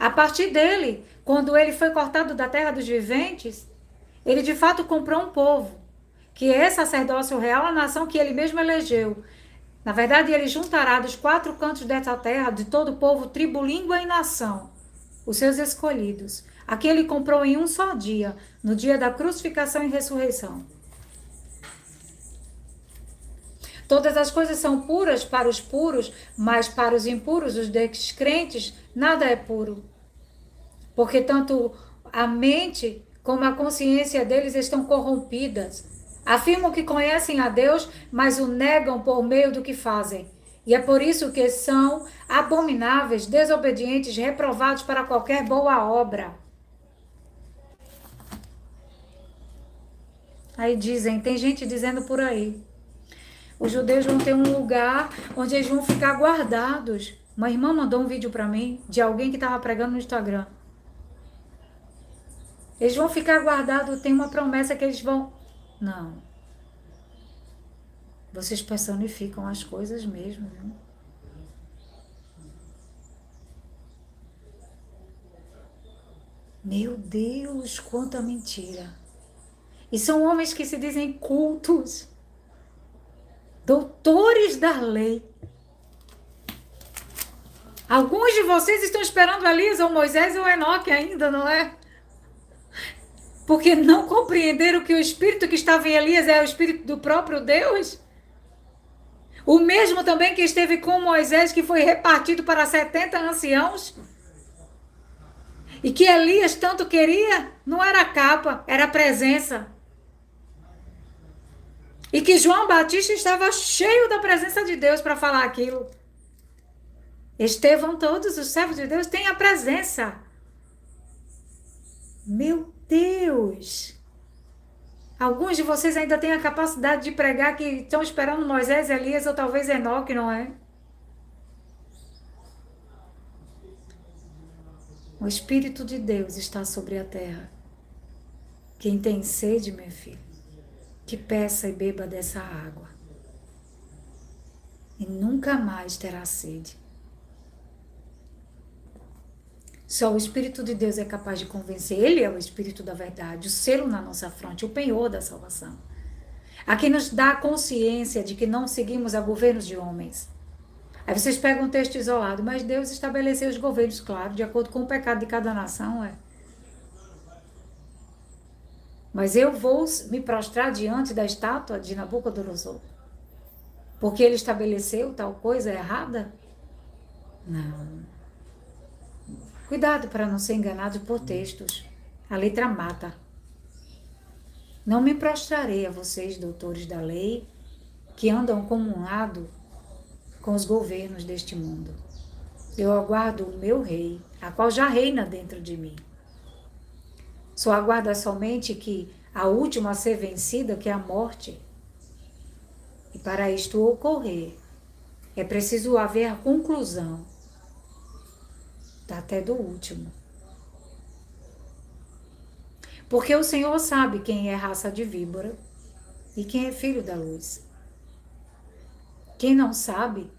A partir dele, quando ele foi cortado da terra dos viventes, ele de fato comprou um povo, que é sacerdócio real, a nação que ele mesmo elegeu. Na verdade, ele juntará dos quatro cantos dessa terra, de todo o povo, tribo, língua e nação, os seus escolhidos. Aqui ele comprou em um só dia, no dia da crucificação e ressurreição. Todas as coisas são puras para os puros, mas para os impuros, os descrentes, nada é puro. Porque tanto a mente como a consciência deles estão corrompidas. Afirmam que conhecem a Deus, mas o negam por meio do que fazem. E é por isso que são abomináveis, desobedientes, reprovados para qualquer boa obra. Aí dizem, tem gente dizendo por aí, os judeus vão ter um lugar onde eles vão ficar guardados. Uma irmã mandou um vídeo para mim de alguém que estava pregando no Instagram. Eles vão ficar guardados, tem uma promessa que eles vão... Não. Vocês personificam as coisas mesmo, viu? Meu Deus, quanta mentira. E são homens que se dizem cultos, doutores da lei. Alguns de vocês estão esperando Elias ou Moisés ou Enoque ainda, não é? Porque não compreenderam que o espírito que estava em Elias é o espírito do próprio Deus? O mesmo também que esteve com Moisés, que foi repartido para 70 anciãos? E que Elias tanto queria? Não era a capa, era a presença. E que João Batista estava cheio da presença de Deus para falar aquilo. Estevão, todos os servos de Deus têm a presença. Meu Deus! Alguns de vocês ainda têm a capacidade de pregar que estão esperando Moisés, Elias ou talvez Enoque, não é? O Espírito de Deus está sobre a terra. Quem tem sede, meu filho, que peça e beba dessa água. E nunca mais terá sede. Só o Espírito de Deus é capaz de convencer. Ele é o Espírito da verdade, o selo na nossa fronte, o penhor da salvação. A quem nos dá a consciência de que não seguimos a governos de homens. Aí vocês pegam um texto isolado, mas Deus estabeleceu os governos, claro, de acordo com o pecado de cada nação, é. Mas eu vou me prostrar diante da estátua de Nabucodonosor, porque ele estabeleceu tal coisa errada? Não. Cuidado para não ser enganado por textos. A letra mata. Não me prostrarei a vocês, doutores da lei, que andam comungado com os governos deste mundo. Eu aguardo o meu rei, a qual já reina dentro de mim. Só aguarda somente que a última a ser vencida, que é a morte. E para isto ocorrer, é preciso haver a conclusão até do último. Porque o Senhor sabe quem é raça de víbora e quem é filho da luz. Quem não sabe,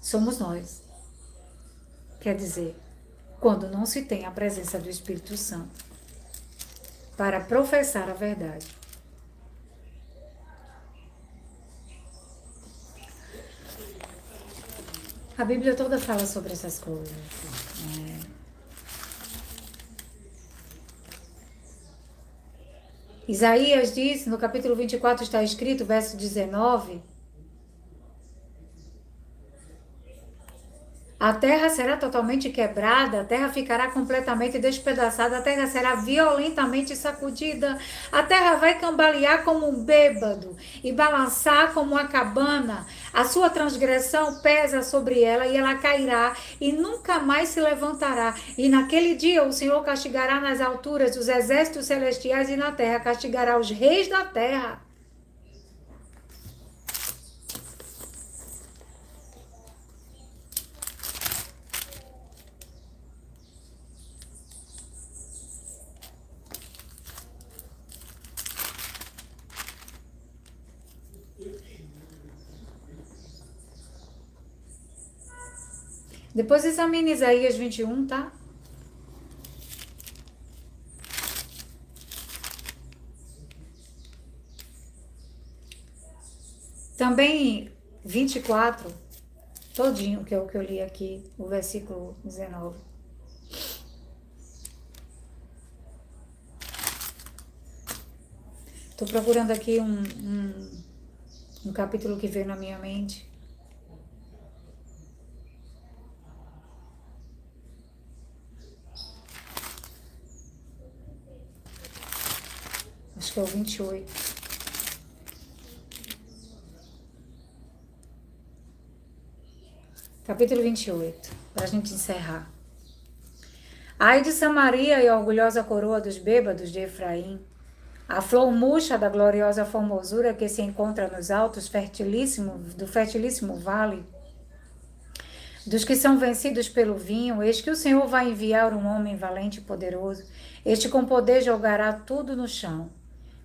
somos nós. Quer dizer, quando não se tem a presença do Espírito Santo para professar a verdade. A Bíblia toda fala sobre essas coisas. Isaías diz, no capítulo 24 está escrito, verso 19, a terra será totalmente quebrada, a terra ficará completamente despedaçada, a terra será violentamente sacudida, a terra vai cambalear como um bêbado e balançar como uma cabana. A sua transgressão pesa sobre ela e ela cairá e nunca mais se levantará. E naquele dia o Senhor castigará nas alturas os exércitos celestiais e na terra castigará os reis da terra. Depois examine Isaías 21, tá? Também 24, todinho, que é o que eu li aqui, o versículo 19. Estou procurando aqui um capítulo que veio na minha mente. Acho que é o 28. Capítulo 28, para a gente encerrar. Ai de Samaria e a orgulhosa coroa dos bêbados de Efraim, a flor murcha da gloriosa formosura que se encontra nos altos do fertilíssimo vale, dos que são vencidos pelo vinho, eis que o Senhor vai enviar um homem valente e poderoso, este com poder jogará tudo no chão,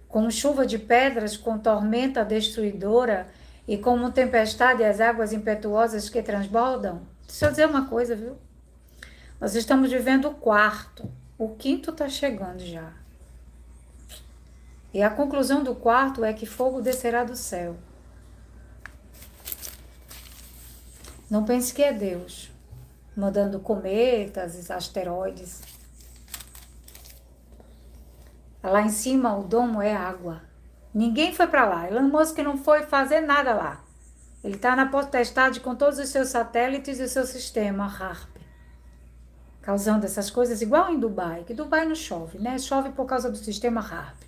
com chuva de pedras, com tormenta destruidora e como tempestade as águas impetuosas que transbordam. Deixa eu dizer uma coisa, viu? Nós estamos vivendo o quarto, o quinto está chegando já. E a conclusão do quarto é que fogo descerá do céu. Não pense que é Deus mandando cometas, asteroides. Lá em cima o domo é água. Ninguém foi para lá. Elon Musk não foi fazer nada lá. Ele está na potestade com todos os seus satélites e o seu sistema HAARP. Causando essas coisas igual em Dubai, que Dubai não chove, né? Chove por causa do sistema HAARP.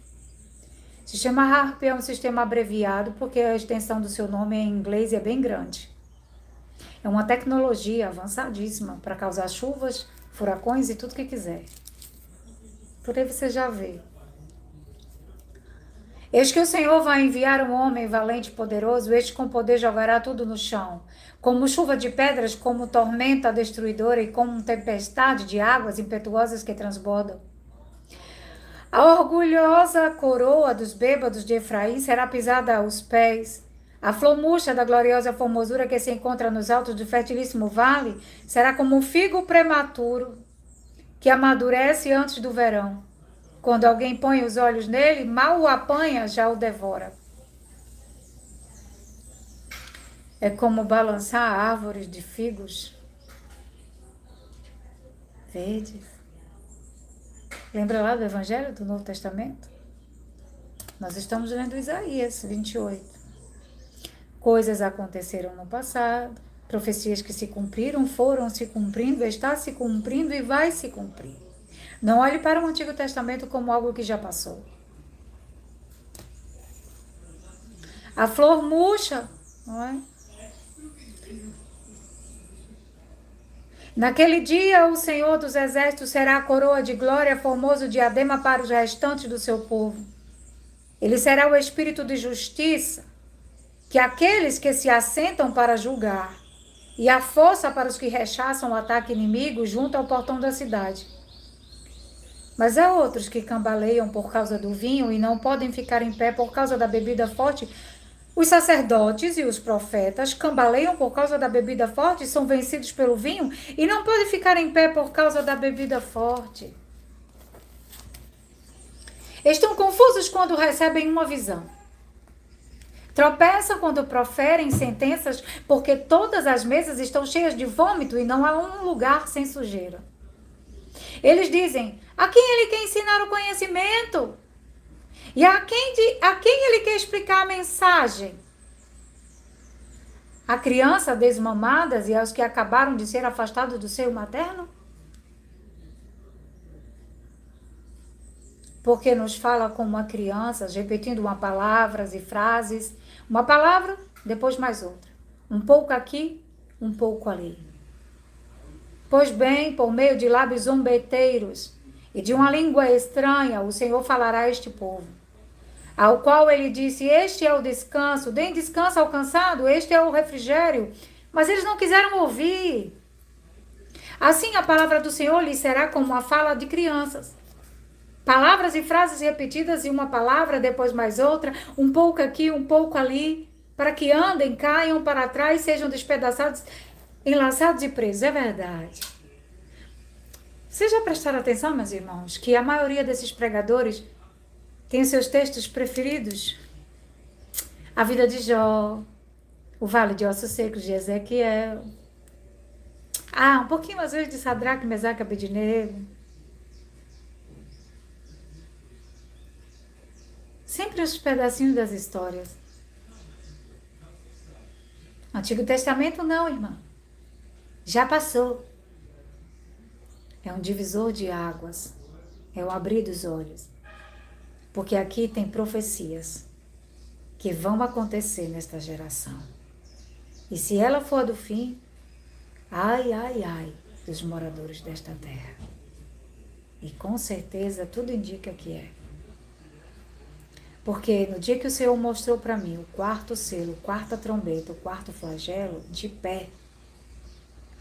O sistema HAARP é um sistema abreviado porque a extensão do seu nome em inglês é bem grande. É uma tecnologia avançadíssima para causar chuvas, furacões e tudo que quiser. Por aí você já vê. Eis que o Senhor vai enviar um homem valente e poderoso, este com poder jogará tudo no chão, como chuva de pedras, como tormenta destruidora e como tempestade de águas impetuosas que transbordam. A orgulhosa coroa dos bêbados de Efraim será pisada aos pés. A flor murcha da gloriosa formosura que se encontra nos altos do fertilíssimo vale será como um figo prematuro que amadurece antes do verão. Quando alguém põe os olhos nele, mal o apanha, já o devora. É como balançar árvores de figos verdes. Lembra lá do Evangelho do Novo Testamento? Nós estamos lendo Isaías 28. Coisas aconteceram no passado, profecias que se cumpriram, foram se cumprindo, está se cumprindo e vai se cumprir. Não olhe para o Antigo Testamento como algo que já passou. A flor murcha, não é? Naquele dia, o Senhor dos Exércitos será a coroa de glória, formoso diadema para os restantes do seu povo. Ele será o espírito de justiça, que aqueles que se assentam para julgar, e a força para os que rechaçam o ataque inimigo junto ao portão da cidade. Mas há outros que cambaleiam por causa do vinho e não podem ficar em pé por causa da bebida forte. Os sacerdotes e os profetas cambaleiam por causa da bebida forte e são vencidos pelo vinho e não podem ficar em pé por causa da bebida forte. Estão confusos quando recebem uma visão. Tropeçam quando proferem sentenças, porque todas as mesas estão cheias de vômito e não há um lugar sem sujeira. Eles dizem: a quem ele quer ensinar o conhecimento? E a quem ele quer explicar a mensagem? A crianças desmamadas e aos que acabaram de ser afastados do seio materno? Porque nos fala como uma criança, repetindo uma palavras e frases, uma palavra, depois mais outra. Um pouco aqui, um pouco ali. Pois bem, por meio de lábios zombeteiros e de uma língua estranha, o Senhor falará a este povo, ao qual ele disse, este é o descanso, deem descanso alcançado, este é o refrigério. Mas eles não quiseram ouvir. Assim a palavra do Senhor lhes será como a fala de crianças. Palavras e frases repetidas e uma palavra, depois mais outra, um pouco aqui, um pouco ali, para que andem, caiam para trás, sejam despedaçados, enlaçados e presos. É verdade. Vocês já prestaram atenção, meus irmãos, que a maioria desses pregadores tem os seus textos preferidos? A vida de Jó, o Vale de Ossos Secos de Ezequiel. Um pouquinho às vezes de Sadraque, Mesaque e Abednego. Sempre os pedacinhos das histórias. Antigo Testamento não, irmã. Já passou. É um divisor de águas. É o abrir dos olhos. Porque aqui tem profecias que vão acontecer nesta geração. E se ela for do fim, ai, ai, ai, dos moradores desta terra. E com certeza tudo indica que é. Porque no dia que o Senhor mostrou para mim o quarto selo, a quarta trombeta, o quarto flagelo, de pé,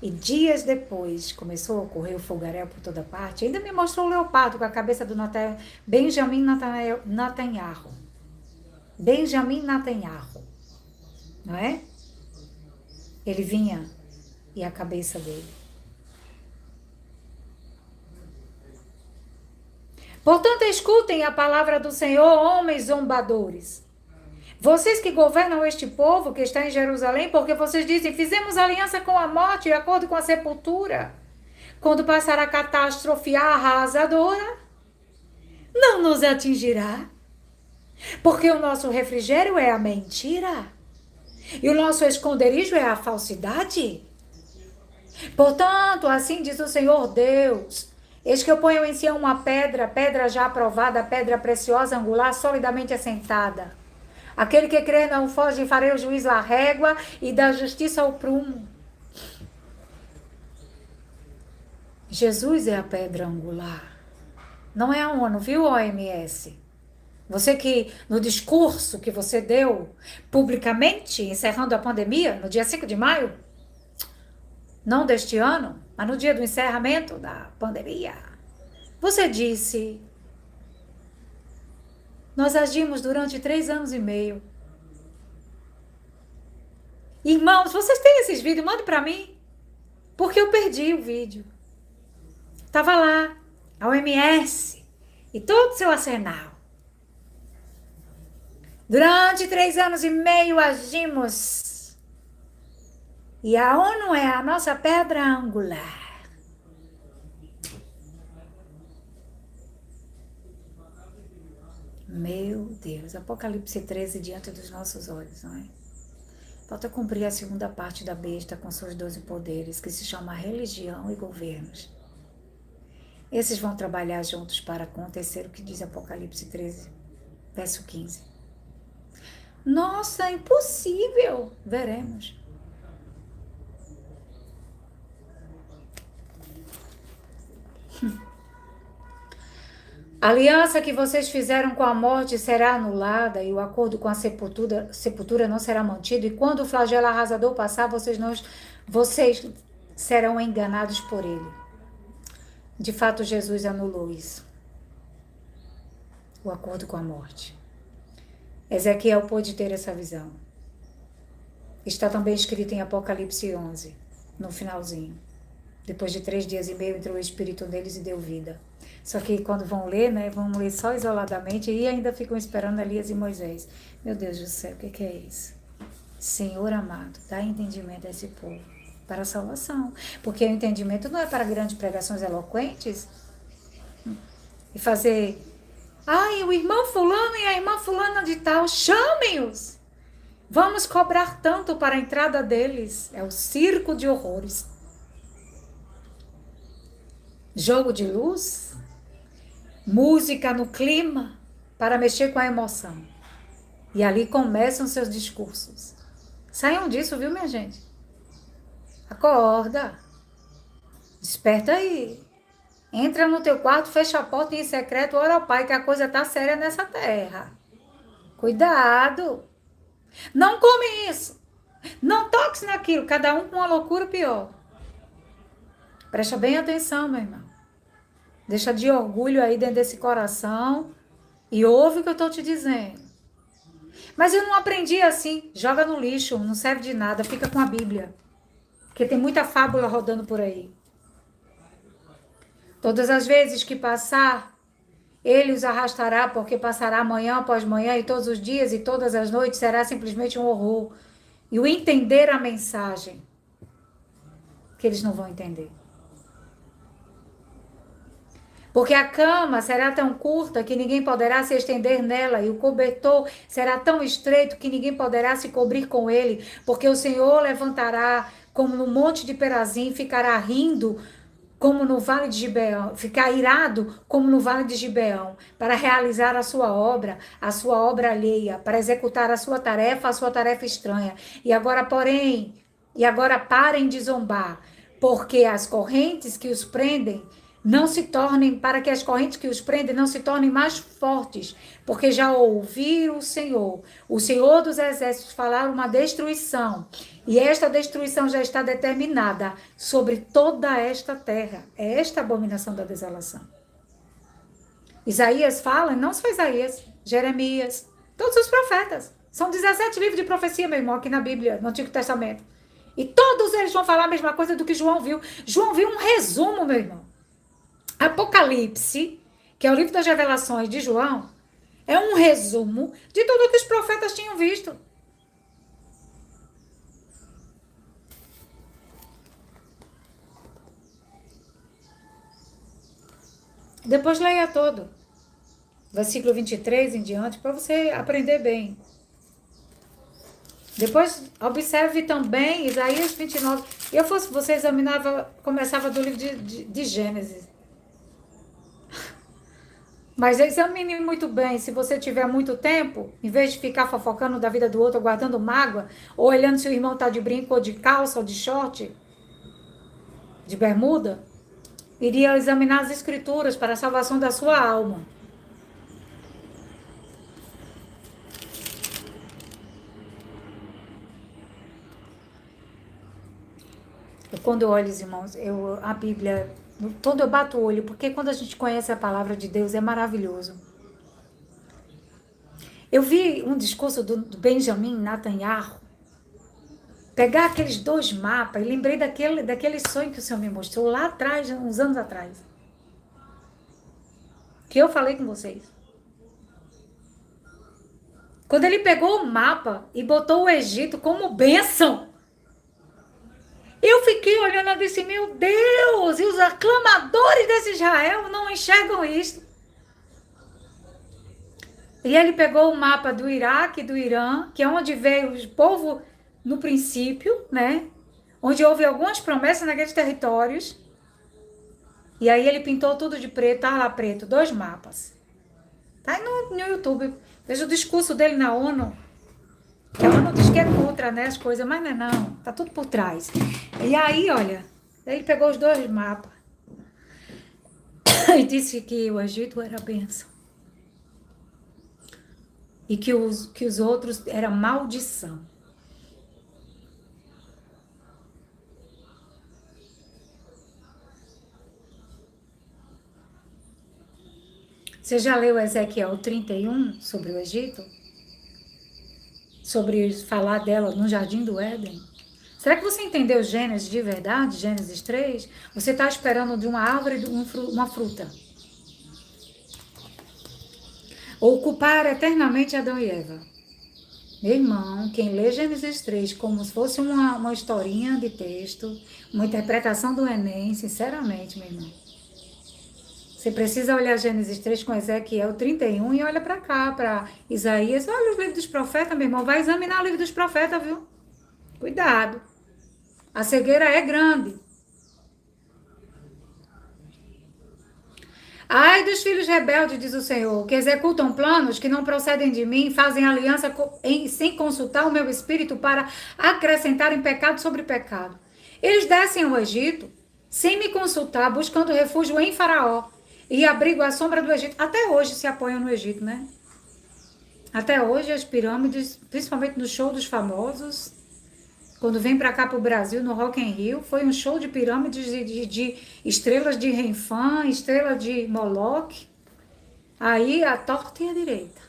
e dias depois começou a ocorrer o fogaréu por toda parte, ainda me mostrou o leopardo com a cabeça do Benjamin Netanyahu. Benjamin Netanyahu, não é? Ele vinha e a cabeça dele. Portanto, escutem a palavra do Senhor, homens zombadores. Vocês que governam este povo que está em Jerusalém, porque vocês dizem, fizemos aliança com a morte e acordo com a sepultura. Quando passar a catástrofe arrasadora, não nos atingirá. Porque o nosso refrigério é a mentira. E o nosso esconderijo é a falsidade. Portanto, assim diz o Senhor Deus, eis que eu ponho em Sião uma pedra, pedra já aprovada, pedra preciosa, angular, solidamente assentada. Aquele que crê não foge, e farei o juízo à régua e da justiça ao prumo. Jesus é a pedra angular. Não é a ONU, viu, OMS? Você que, no discurso que você deu publicamente, encerrando a pandemia, no dia 5 de maio, não deste ano, mas no dia do encerramento da pandemia, você disse, nós agimos durante 3 anos e meio. Irmãos, vocês têm esses vídeos? Mande para mim, porque eu perdi o vídeo. Tava lá, a OMS e todo o seu arsenal. Durante 3 anos e meio agimos. E a ONU é a nossa pedra angular. Meu Deus, Apocalipse 13 diante dos nossos olhos, não é? Falta cumprir a segunda parte da besta com seus 12 poderes, que se chama religião e governos. Esses vão trabalhar juntos para acontecer o que diz Apocalipse 13, verso 15. Nossa, impossível! Veremos. A aliança que vocês fizeram com a morte será anulada e o acordo com a sepultura não será mantido. E quando o flagelo arrasador passar, vocês serão enganados por ele. De fato, Jesus anulou isso. O acordo com a morte. Ezequiel pôde ter essa visão. Está também escrito em Apocalipse 11, no finalzinho. Depois de 3 dias e meio entrou o Espírito neles e deu vida. Só que quando vão ler, né, vão ler só isoladamente e ainda ficam esperando Elias e Moisés. Meu Deus do céu, o que é isso? Senhor amado, dá entendimento a esse povo para a salvação. Porque o entendimento não é para grandes pregações eloquentes e fazer Ai, o irmão fulano e a irmã fulana de tal, chamem-os. Vamos cobrar tanto para a entrada deles. É o circo de horrores. Jogo de luz, música no clima para mexer com a emoção. E ali começam seus discursos. Saiam disso, viu, minha gente? Acorda. Desperta aí. Entra no teu quarto, fecha a porta e em secreto ora ao Pai que a coisa tá séria nessa terra. Cuidado. Não come isso. Não toque naquilo. Cada um com uma loucura pior. Presta bem atenção, meu irmão. Deixa de orgulho aí dentro desse coração e ouve o que eu tô te dizendo. Mas eu não aprendi assim. Joga no lixo, não serve de nada. Fica com a Bíblia. Porque tem muita fábula rodando por aí. Todas as vezes que passar, ele os arrastará, porque passará manhã após manhã e todos os dias e todas as noites será simplesmente um horror. E o entender a mensagem, que eles não vão entender. Porque a cama será tão curta que ninguém poderá se estender nela, e o cobertor será tão estreito que ninguém poderá se cobrir com ele, porque o Senhor levantará como no monte de Perazim, ficará rindo como no vale de Gibeão, ficar irado como no vale de Gibeão, para realizar a sua obra alheia, para executar a sua tarefa estranha. E agora, porém, parem de zombar, porque as correntes que os prendem não se tornem, para que as correntes que os prendem não se tornem mais fortes, porque já ouviram o Senhor dos Exércitos falar uma destruição, e esta destruição já está determinada sobre toda esta terra. É esta abominação da desolação. Isaías fala, não só Isaías, Jeremias, todos os profetas. São 17 livros de profecia, meu irmão, aqui na Bíblia, no Antigo Testamento. E todos eles vão falar a mesma coisa do que João viu. João viu um resumo, meu irmão. Apocalipse, que é o livro das revelações de João, é um resumo de tudo que os profetas tinham visto. Depois leia todo. Versículo 23 em diante, para você aprender bem. Depois, observe também Isaías 29. Eu fosse você examinava, começava do livro de Gênesis. Mas examine muito bem, se você tiver muito tempo, em vez de ficar fofocando da vida do outro, guardando mágoa, ou olhando se o irmão está de brinco, ou de calça, ou de short, de bermuda, iria examinar as escrituras para a salvação da sua alma. Quando eu olho, os irmãos, a Bíblia, todo eu bato o olho, porque quando a gente conhece a palavra de Deus, é maravilhoso. Eu vi um discurso do Benjamin Netanyahu, pegar aqueles 2 mapas, e lembrei daquele sonho que o Senhor me mostrou lá atrás, uns anos atrás. Que eu falei com vocês. Quando ele pegou o mapa e botou o Egito como bênção, eu fiquei olhando e disse, meu Deus, e os aclamadores desse Israel não enxergam isso. E ele pegou o mapa do Iraque e do Irã, que é onde veio o povo no princípio, né? Onde houve algumas promessas naqueles territórios. E aí ele pintou tudo de preto, tá lá preto, 2 mapas. Tá aí no YouTube. Veja o discurso dele na ONU. Que a ONU diz que é contra, né, as coisas, mas não é não. Tá tudo por trás. E aí, olha, ele pegou os 2 mapas. E disse que o Egito era bênção. E que os outros era maldição. Você já leu Ezequiel 31 sobre o Egito? Sobre falar dela no Jardim do Éden? Será que você entendeu Gênesis de verdade, Gênesis 3? Você está esperando de uma árvore uma fruta. Ou culpar eternamente Adão e Eva. Meu irmão, quem lê Gênesis 3 como se fosse uma historinha de texto, uma interpretação do Enem, sinceramente, meu irmão, Você precisa olhar Gênesis 3 com Ezequiel 31 e olha para cá, para Isaías. Olha o livro dos profetas, meu irmão. Vai examinar o livro dos profetas, viu? Cuidado. A cegueira é grande. Ai dos filhos rebeldes, diz o Senhor, que executam planos que não procedem de mim, fazem aliança sem consultar o meu espírito para acrescentarem pecado sobre pecado. Eles descem ao Egito sem me consultar, buscando refúgio em Faraó e abrigo à sombra do Egito. Até hoje se apoiam no Egito, né? Até hoje as pirâmides, principalmente no show dos famosos, quando vem para cá para o Brasil, no Rock in Rio, foi um show de pirâmides de estrelas de Renfã, estrela de Moloch. Aí a torta e a direita.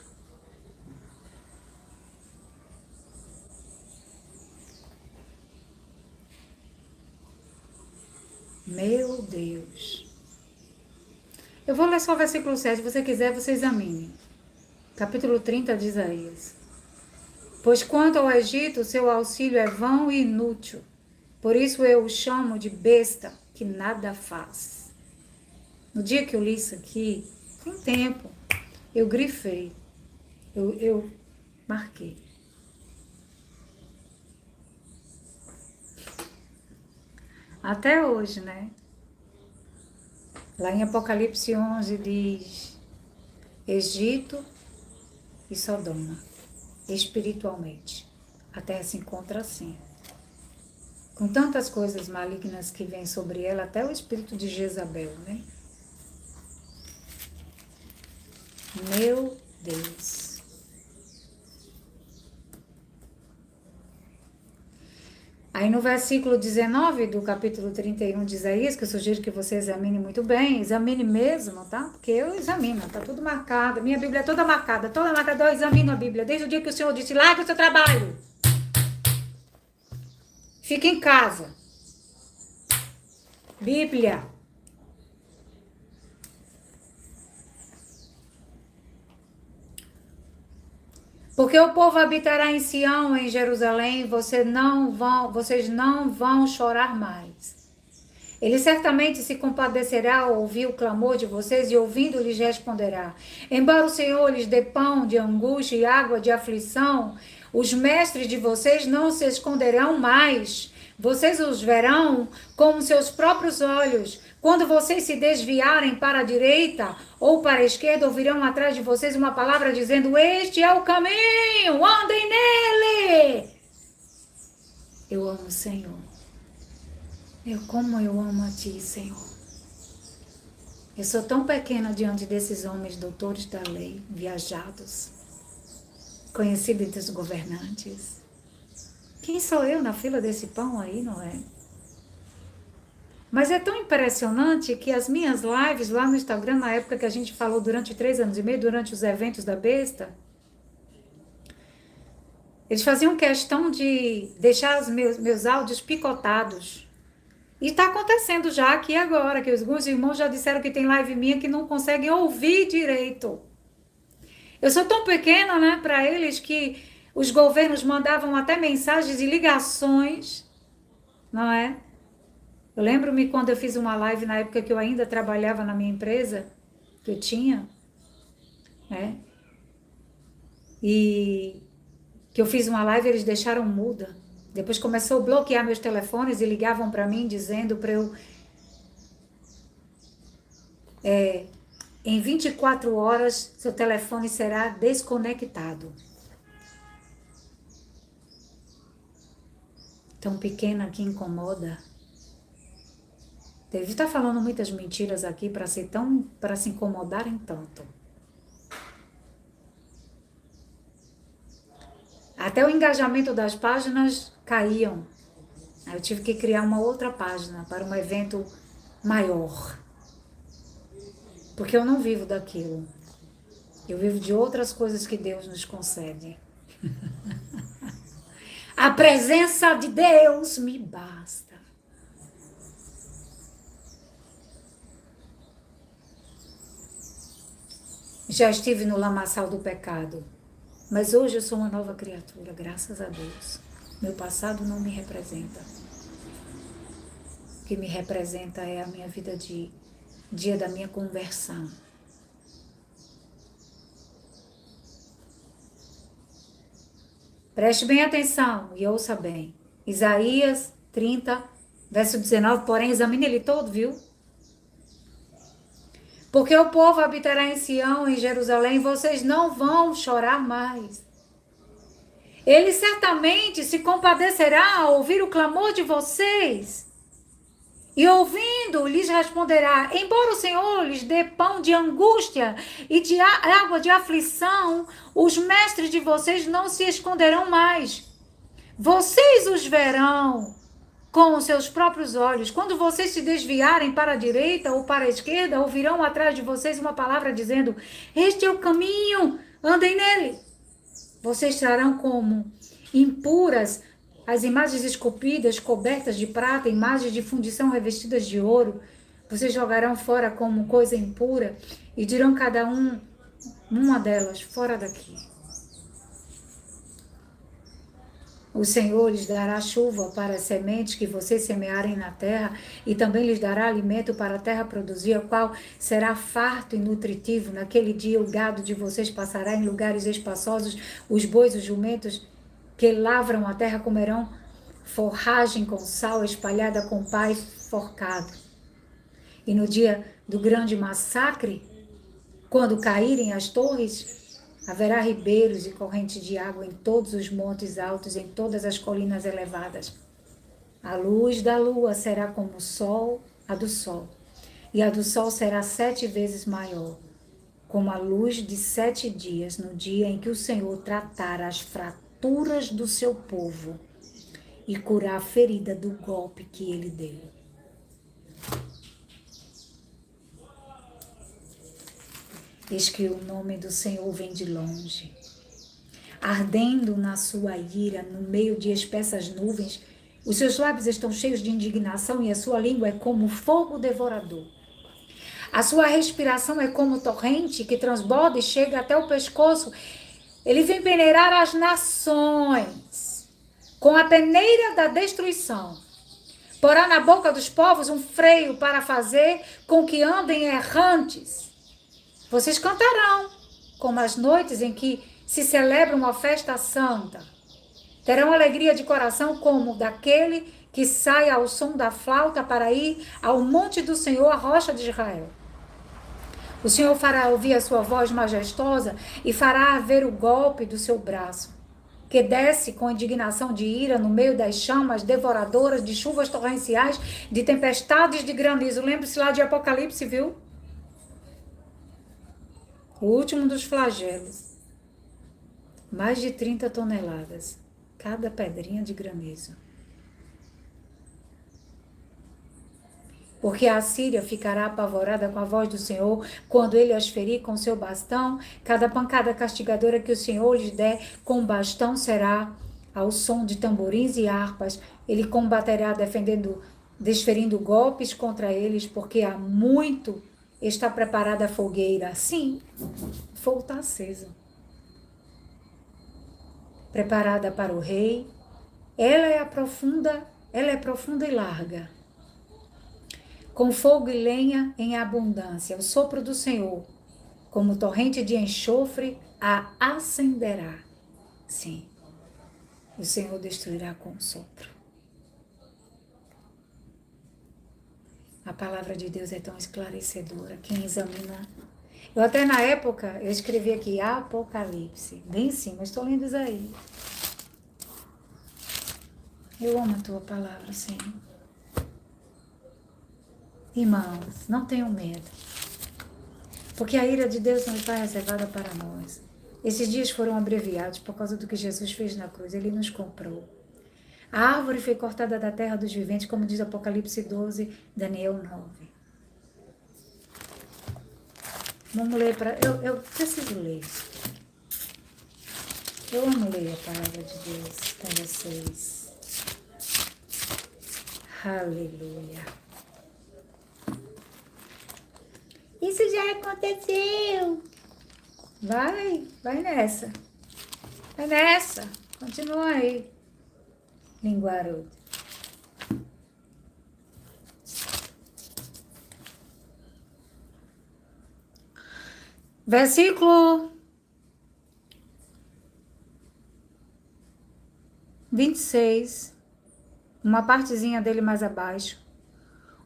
Meu Deus. Eu vou ler só o versículo 7, se você quiser, você examine. Capítulo 30 de Isaías. Pois quanto ao Egito, seu auxílio é vão e inútil. Por isso eu o chamo de besta, que nada faz. No dia que eu li isso aqui, tem tempo, eu grifei, eu marquei. Até hoje, né? Lá em Apocalipse 11 diz: Egito e Sodoma, espiritualmente. A terra se encontra assim. Com tantas coisas malignas que vêm sobre ela, até o espírito de Jezabel, né? Meu Deus. Aí no versículo 19 do capítulo 31 de Isaías, que eu sugiro que você examine muito bem, examine mesmo, tá? Porque eu examino, tá tudo marcado, minha Bíblia é toda marcada, eu examino a Bíblia, desde o dia que o Senhor disse, larga o seu trabalho, fica em casa. Bíblia. Porque o povo habitará em Sião, em Jerusalém, vocês não vão chorar mais. Ele certamente se compadecerá ao ouvir o clamor de vocês e ouvindo lhes responderá. Embora o Senhor lhes dê pão de angústia e água de aflição, os mestres de vocês não se esconderão mais. Vocês os verão com seus próprios olhos. Quando vocês se desviarem para a direita ou para a esquerda, ouvirão atrás de vocês uma palavra dizendo, este é o caminho, andem nele. Eu amo o Senhor. Como eu amo a Ti, Senhor. Eu sou tão pequena diante desses homens doutores da lei, viajados, conhecidos entre os governantes. Quem sou eu na fila desse pão aí, não é? Mas é tão impressionante que as minhas lives lá no Instagram, na época que a gente falou durante 3 anos e meio, durante os eventos da besta, eles faziam questão de deixar os meus áudios picotados. E está acontecendo já aqui agora, que alguns irmãos já disseram que tem live minha que não conseguem ouvir direito. Eu sou tão pequena, né, para eles, que os governos mandavam até mensagens e ligações, não é? Eu lembro-me quando eu fiz uma live na época que eu ainda trabalhava na minha empresa, que eu tinha, né? E que eu fiz uma live, eles deixaram muda. Depois começou a bloquear meus telefones e ligavam para mim dizendo para eu... em 24 horas, seu telefone será desconectado. Tão pequena que incomoda. Deve estar falando muitas mentiras aqui para se incomodarem tanto. Até o engajamento das páginas caíam. Aí eu tive que criar uma outra página para um evento maior. Porque eu não vivo daquilo. Eu vivo de outras coisas que Deus nos concede. A presença de Deus me basta. Já estive no lamaçal do pecado. Mas hoje eu sou uma nova criatura, graças a Deus. Meu passado não me representa. O que me representa é a minha vida de dia da minha conversão. Preste bem atenção e ouça bem. Isaías 30, verso 19, porém examine ele todo, viu? Porque o povo habitará em Sião, em Jerusalém, vocês não vão chorar mais. Ele certamente se compadecerá ao ouvir o clamor de vocês. E ouvindo, lhes responderá: embora o Senhor lhes dê pão de angústia e de água de aflição, os mestres de vocês não se esconderão mais. Vocês os verão com os seus próprios olhos. Quando vocês se desviarem para a direita ou para a esquerda, ouvirão atrás de vocês uma palavra dizendo: este é o caminho, andem nele. Vocês estarão como impuras as imagens esculpidas, cobertas de prata, imagens de fundição revestidas de ouro. Vocês jogarão fora como coisa impura e dirão cada uma delas, fora daqui. O Senhor lhes dará chuva para as sementes que vocês semearem na terra e também lhes dará alimento para a terra produzir, o qual será farto e nutritivo. Naquele dia o gado de vocês passará em lugares espaçosos, os bois, os jumentos que lavram a terra comerão forragem com sal espalhada com pá forcado. E no dia do grande massacre, quando caírem as torres, haverá ribeiros e correntes de água em todos os montes altos, em todas as colinas elevadas. A luz da lua será como o sol, a do sol, e a do sol será 7 vezes maior, como a luz de 7 dias, no dia em que o Senhor tratar as fraturas do seu povo e curar a ferida do golpe que ele deu. Eis que o nome do Senhor vem de longe, ardendo na sua ira, no meio de espessas nuvens. Os seus lábios estão cheios de indignação e a sua língua é como fogo devorador. A sua respiração é como torrente que transborda e chega até o pescoço. Ele vem peneirar as nações com a peneira da destruição. Porá na boca dos povos um freio para fazer com que andem errantes. Vocês cantarão como as noites em que se celebra uma festa santa. Terão alegria de coração como daquele que sai ao som da flauta para ir ao monte do Senhor, a rocha de Israel. O Senhor fará ouvir a sua voz majestosa e fará ver o golpe do seu braço, que desce com indignação de ira no meio das chamas devoradoras, de chuvas torrenciais, de tempestades de granizo. Lembre-se lá de Apocalipse, viu? O último dos flagelos. Mais de 30 toneladas, cada pedrinha de granizo. Porque a Síria ficará apavorada com a voz do Senhor, quando ele as ferir com seu bastão. Cada pancada castigadora que o Senhor lhes der com o bastão será ao som de tamborins e harpas. Ele combaterá desferindo golpes contra eles, porque há muito está preparada a fogueira. Sim, o fogo está aceso. Preparada para o rei. Ela é profunda e larga, com fogo e lenha em abundância. O sopro do Senhor, como torrente de enxofre, a acenderá. Sim, o Senhor destruirá com o sopro. A palavra de Deus é tão esclarecedora. Quem examina... Eu até na época, eu escrevi aqui Apocalipse, bem em cima, estou lendo isso aí. Eu amo a tua palavra, Senhor. Irmãos, não tenham medo, porque a ira de Deus não está reservada para nós. Esses dias foram abreviados por causa do que Jesus fez na cruz. Ele nos comprou. A árvore foi cortada da terra dos viventes, como diz Apocalipse 12, Daniel 9. Vamos ler para... Eu preciso ler. Eu amo ler a palavra de Deus com vocês. Aleluia. Isso já aconteceu. Vai nessa. Vai nessa. Continua aí. Linguarudo. Versículo 26, uma partezinha dele mais abaixo.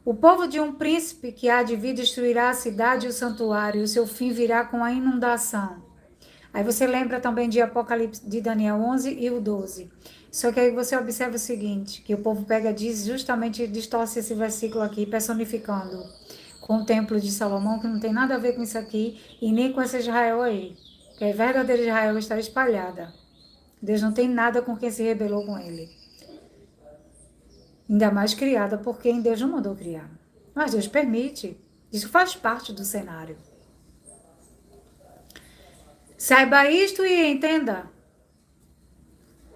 O povo de um príncipe que há de vir destruirá a cidade e o santuário, e o seu fim virá com a inundação. Aí você lembra também de Apocalipse, de Daniel 11 e o 12. Só que aí você observa o seguinte, que o povo pega, diz, justamente distorce esse versículo aqui, personificando com o templo de Salomão, que não tem nada a ver com isso aqui, e nem com esse Israel aí. Que a verdadeira Israel está espalhada. Deus não tem nada com quem se rebelou com ele. Ainda mais criada por quem Deus não mandou criar. Mas Deus permite. Isso faz parte do cenário. Saiba isto e entenda.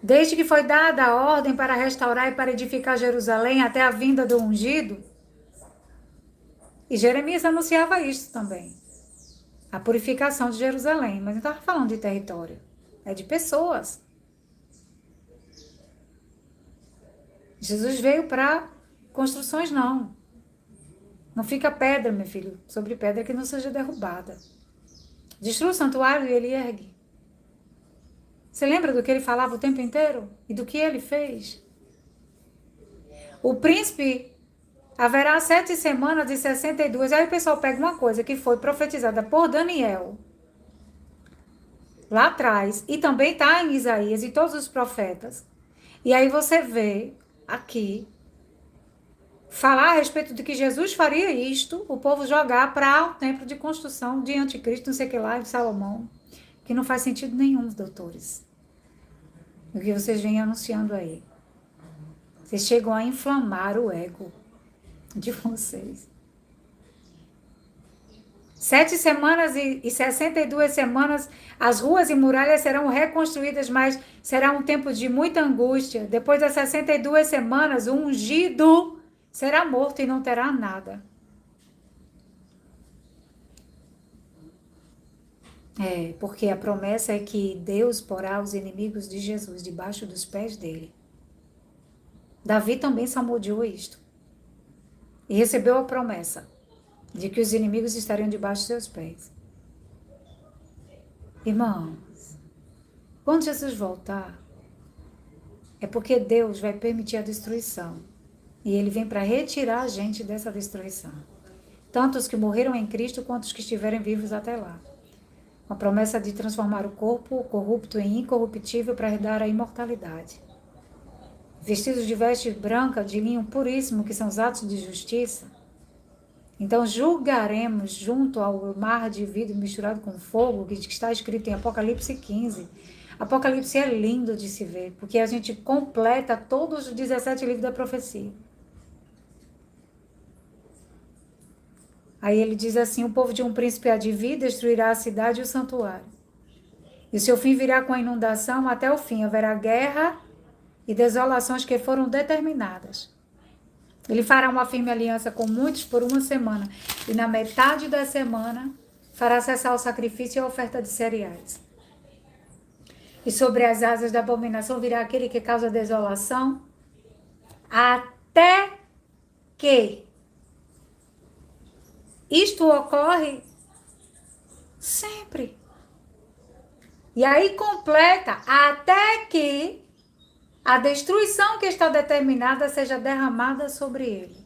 Desde que foi dada a ordem para restaurar e para edificar Jerusalém até a vinda do ungido, e Jeremias anunciava isso também, a purificação de Jerusalém, mas não estava falando de território, é de pessoas. Jesus veio para construções, não. Não fica pedra, meu filho, sobre pedra que não seja derrubada. Destrua o santuário e ele ergue. Você lembra do que ele falava o tempo inteiro? E do que ele fez? O príncipe haverá 7 semanas e 62. Aí o pessoal pega uma coisa que foi profetizada por Daniel, lá atrás, e também está em Isaías e todos os profetas. E aí você vê aqui, falar a respeito de que Jesus faria isto, o povo jogar para o templo de construção de anticristo, não sei o que lá, de Salomão, que não faz sentido nenhum, doutores. O que vocês vêm anunciando aí. Vocês chegam a inflamar o ego de vocês. 7 semanas e 62 semanas, as ruas e muralhas serão reconstruídas, mas será um tempo de muita angústia. Depois das 62 semanas, o ungido será morto e não terá nada. Porque a promessa é que Deus porá os inimigos de Jesus debaixo dos pés dele. Davi também salmodiou isto. E recebeu a promessa de que os inimigos estariam debaixo de seus pés. Irmãos, quando Jesus voltar, é porque Deus vai permitir a destruição. E ele vem para retirar a gente dessa destruição. Tanto os que morreram em Cristo, quanto os que estiverem vivos até lá. Com a promessa de transformar o corpo corrupto em incorruptível para herdar a imortalidade. Vestidos de veste branca, de linho puríssimo, que são os atos de justiça. Então julgaremos junto ao mar de vidro misturado com fogo, que está escrito em Apocalipse 15. Apocalipse é lindo de se ver, porque a gente completa todos os 17 livros da profecia. Aí ele diz assim, o povo de um príncipe há de vir, destruirá a cidade e o santuário. E o seu fim virá com a inundação até o fim. Haverá guerra e desolações que foram determinadas. Ele fará uma firme aliança com muitos por 1 semana. E na metade da semana fará cessar o sacrifício e a oferta de cereais. E sobre as asas da abominação virá aquele que causa desolação, até que isto ocorre sempre. E aí completa, até que a destruição que está determinada seja derramada sobre ele.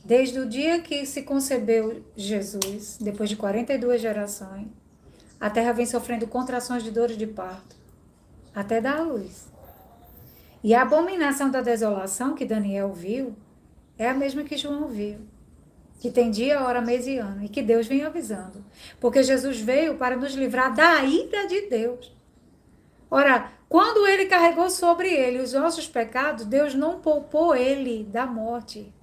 Desde o dia que se concebeu Jesus, depois de 42 gerações, a terra vem sofrendo contrações de dores de parto, até dar a luz. E a abominação da desolação que Daniel viu, é a mesma que João viu. Que tem dia, hora, mês e ano. E que Deus vem avisando. Porque Jesus veio para nos livrar da ira de Deus. Ora, quando ele carregou sobre ele os nossos pecados, Deus não poupou ele da morte.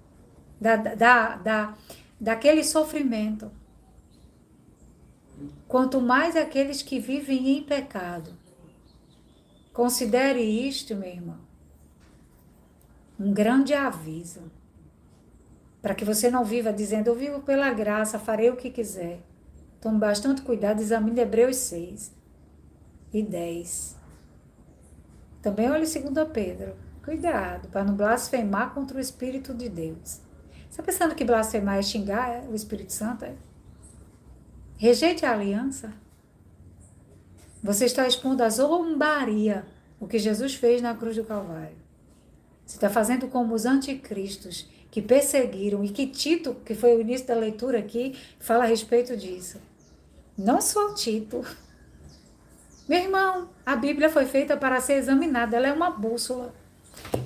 Daquele sofrimento. Quanto mais aqueles que vivem em pecado. Considere isto, meu irmão, um grande aviso. Para que você não viva dizendo, eu vivo pela graça, farei o que quiser. Tome bastante cuidado, examine Hebreus 6 e 10. Também olhe 2 Pedro. Cuidado, para não blasfemar contra o Espírito de Deus. Você está pensando que blasfemar é xingar o Espírito Santo? Rejeite a aliança. Você está expondo a zombaria o que Jesus fez na cruz do Calvário. Você está fazendo como os anticristos que perseguiram, e que Tito, que foi o início da leitura aqui, fala a respeito disso. Não só Tito. Meu irmão, a Bíblia foi feita para ser examinada, ela é uma bússola.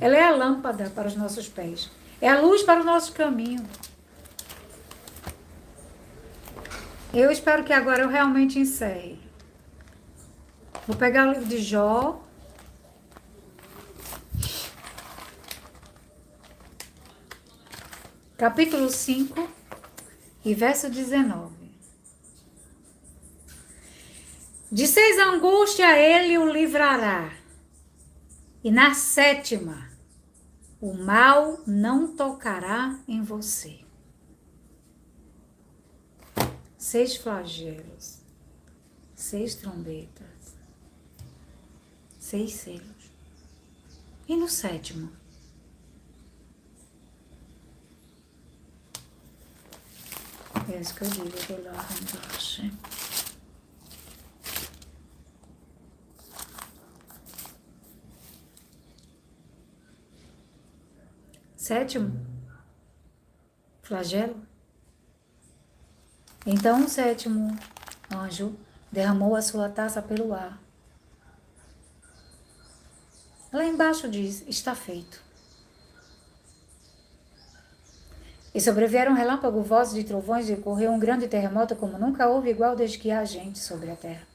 Ela é a lâmpada para os nossos pés. É a luz para o nosso caminho. Eu espero que agora eu realmente encerre. Vou pegar o livro de Jó. Capítulo 5 e verso 19. De 6 angústia ele o livrará, e na 7ª o mal não tocará em você. 6 flagelos, 6 trombetas, 6 selos. E no 7º? É isso que eu digo, eu vou lá, vamos. 7º flagelo. Então o 7º anjo derramou a sua taça pelo ar. Lá embaixo diz, está feito. E sobrevieram relâmpago, vozes de trovões, e correu um grande terremoto como nunca houve igual desde que há gente sobre a terra.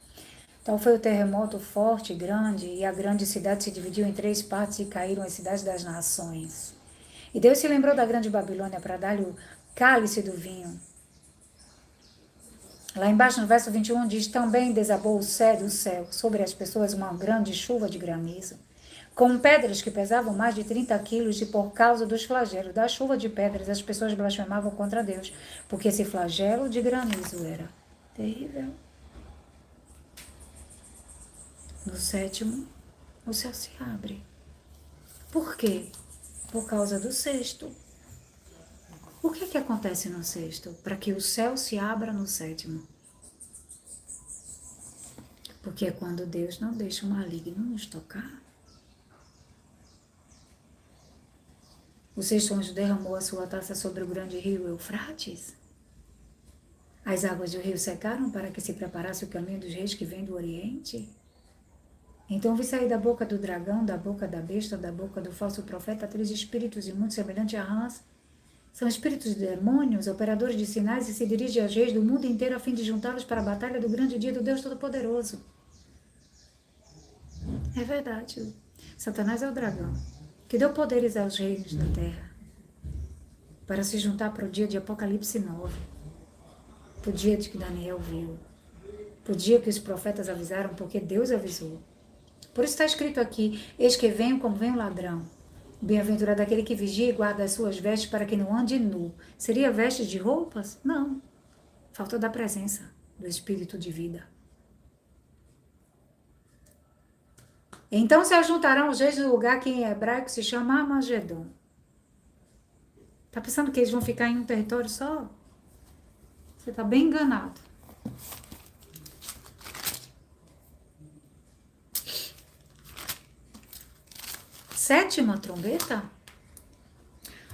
Tal foi o terremoto forte, grande, e a grande cidade se dividiu em 3 partes e caíram as cidades das nações. E Deus se lembrou da grande Babilônia para dar-lhe o cálice do vinho. Lá embaixo no verso 21 diz, também desabou o céu do céu sobre as pessoas uma grande chuva de granizo, com pedras que pesavam mais de 30 quilos, e por causa dos flagelos da chuva de pedras, as pessoas blasfemavam contra Deus, porque esse flagelo de granizo era terrível. No 7º, o céu se abre. Por quê? Por causa do 6º. O que acontece no 6º? Para que o céu se abra no 7º. Porque é quando Deus não deixa o maligno nos tocar. O 6º anjo derramou a sua taça sobre o grande rio Eufrates. As águas do rio secaram para que se preparasse o caminho dos reis que vêm do Oriente. Então vi sair da boca do dragão, da boca da besta, da boca do falso profeta, 3 espíritos imundos semelhantes a rãs. São espíritos de demônios, operadores de sinais, e se dirigem aos reis do mundo inteiro a fim de juntá-los para a batalha do grande dia do Deus Todo-Poderoso. É verdade. Satanás é o dragão que deu poderes aos reis da terra para se juntar para o dia de Apocalipse 9, para o dia de que Daniel viu, para o dia que os profetas avisaram, porque Deus avisou. Por isso está escrito aqui, eis que venho como vem o ladrão. Bem-aventurado aquele que vigia e guarda as suas vestes para que não ande nu. Seria vestes de roupas? Não. Falta da presença do Espírito de vida. Então se ajuntarão os reis no lugar que em hebraico se chama Armagedon. Tá pensando que eles vão ficar em um território só? Você está bem enganado. Sétima trombeta.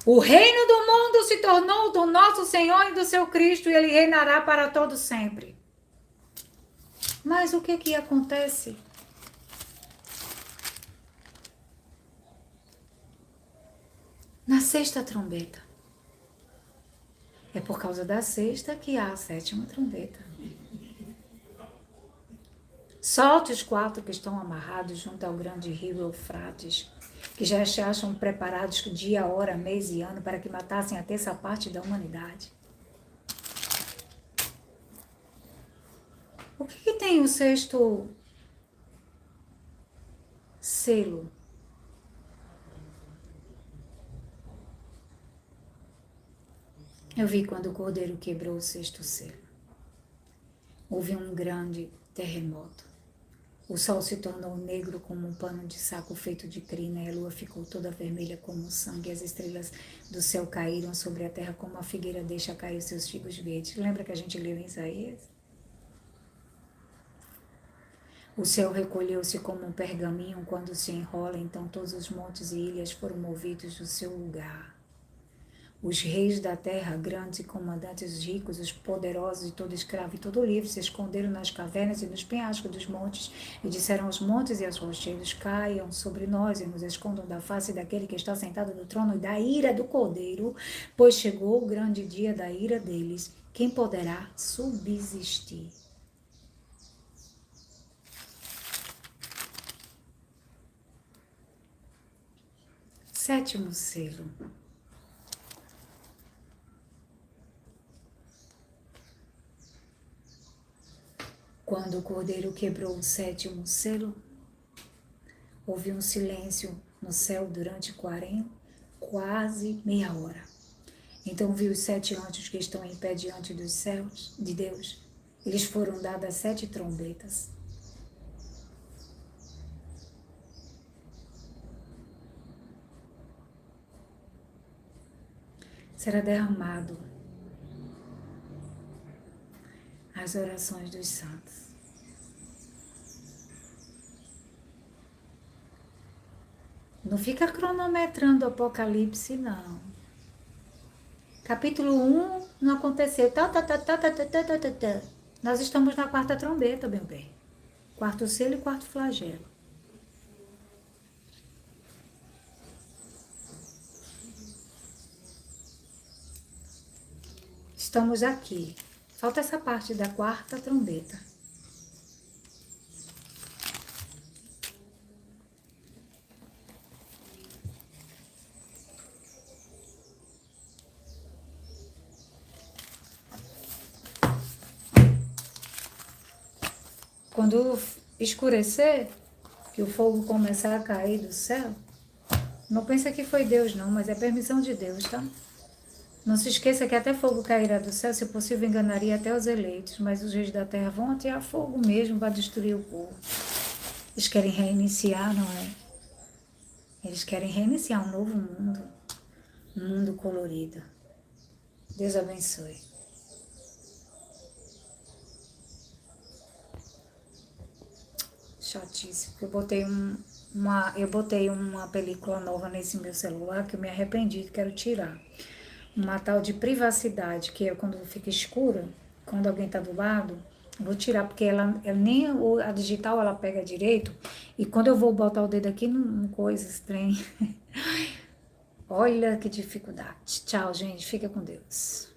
O reino do mundo se tornou do nosso Senhor e do seu Cristo, e ele reinará para todo sempre. Mas o que acontece? Na 6ª trombeta. É por causa da 6ª que há a 7ª trombeta. Solte os 4 que estão amarrados junto ao grande rio Eufrates, que já se acham preparados dia, hora, mês e ano para que matassem a 1/3 parte da humanidade. O que tem o 6º selo? Eu vi quando o cordeiro quebrou o 6º selo. Houve um grande terremoto. O sol se tornou negro como um pano de saco feito de crina, e a lua ficou toda vermelha como sangue, e as estrelas do céu caíram sobre a terra como a figueira deixa cair os seus figos verdes. Lembra que a gente leu em Isaías? O céu recolheu-se como um pergaminho quando se enrola, então todos os montes e ilhas foram movidos do seu lugar. Os reis da terra, grandes e comandantes ricos, os poderosos e todo escravo e todo livre, se esconderam nas cavernas e nos penhascos dos montes, e disseram aos montes e aos rochedos: caiam sobre nós e nos escondam da face daquele que está sentado no trono e da ira do Cordeiro, pois chegou o grande dia da ira deles. Quem poderá subsistir? Sétimo selo. Quando o cordeiro quebrou o sétimo selo, houve um silêncio no céu durante quase meia hora. Então vi os 7 anjos que estão em pé diante dos céus de Deus. Eles foram dadas 7 trombetas. Será derramado as orações dos santos. Não fica cronometrando o Apocalipse, não. Capítulo 1 não aconteceu. Nós estamos na 4ª trombeta, meu bem. 4º selo e 4º flagelo. Estamos aqui. Falta essa parte da 4ª trombeta. Quando escurecer, que o fogo começar a cair do céu, não pensa que foi Deus não, mas é permissão de Deus, tá? Não se esqueça que até fogo cairá do céu, se possível enganaria até os eleitos, mas os reis da terra vão atear fogo mesmo para destruir o povo. Eles querem reiniciar, não é? Eles querem reiniciar um novo mundo, um mundo colorido. Deus abençoe. Chatíssimo. Eu botei uma película nova nesse meu celular que eu me arrependi, quero tirar. Uma tal de privacidade, que é quando fica escuro, quando alguém está do lado, vou tirar, porque ela nem a digital ela pega direito, e quando eu vou botar o dedo aqui, não coisa estranha. Olha que dificuldade. Tchau, gente. Fica com Deus.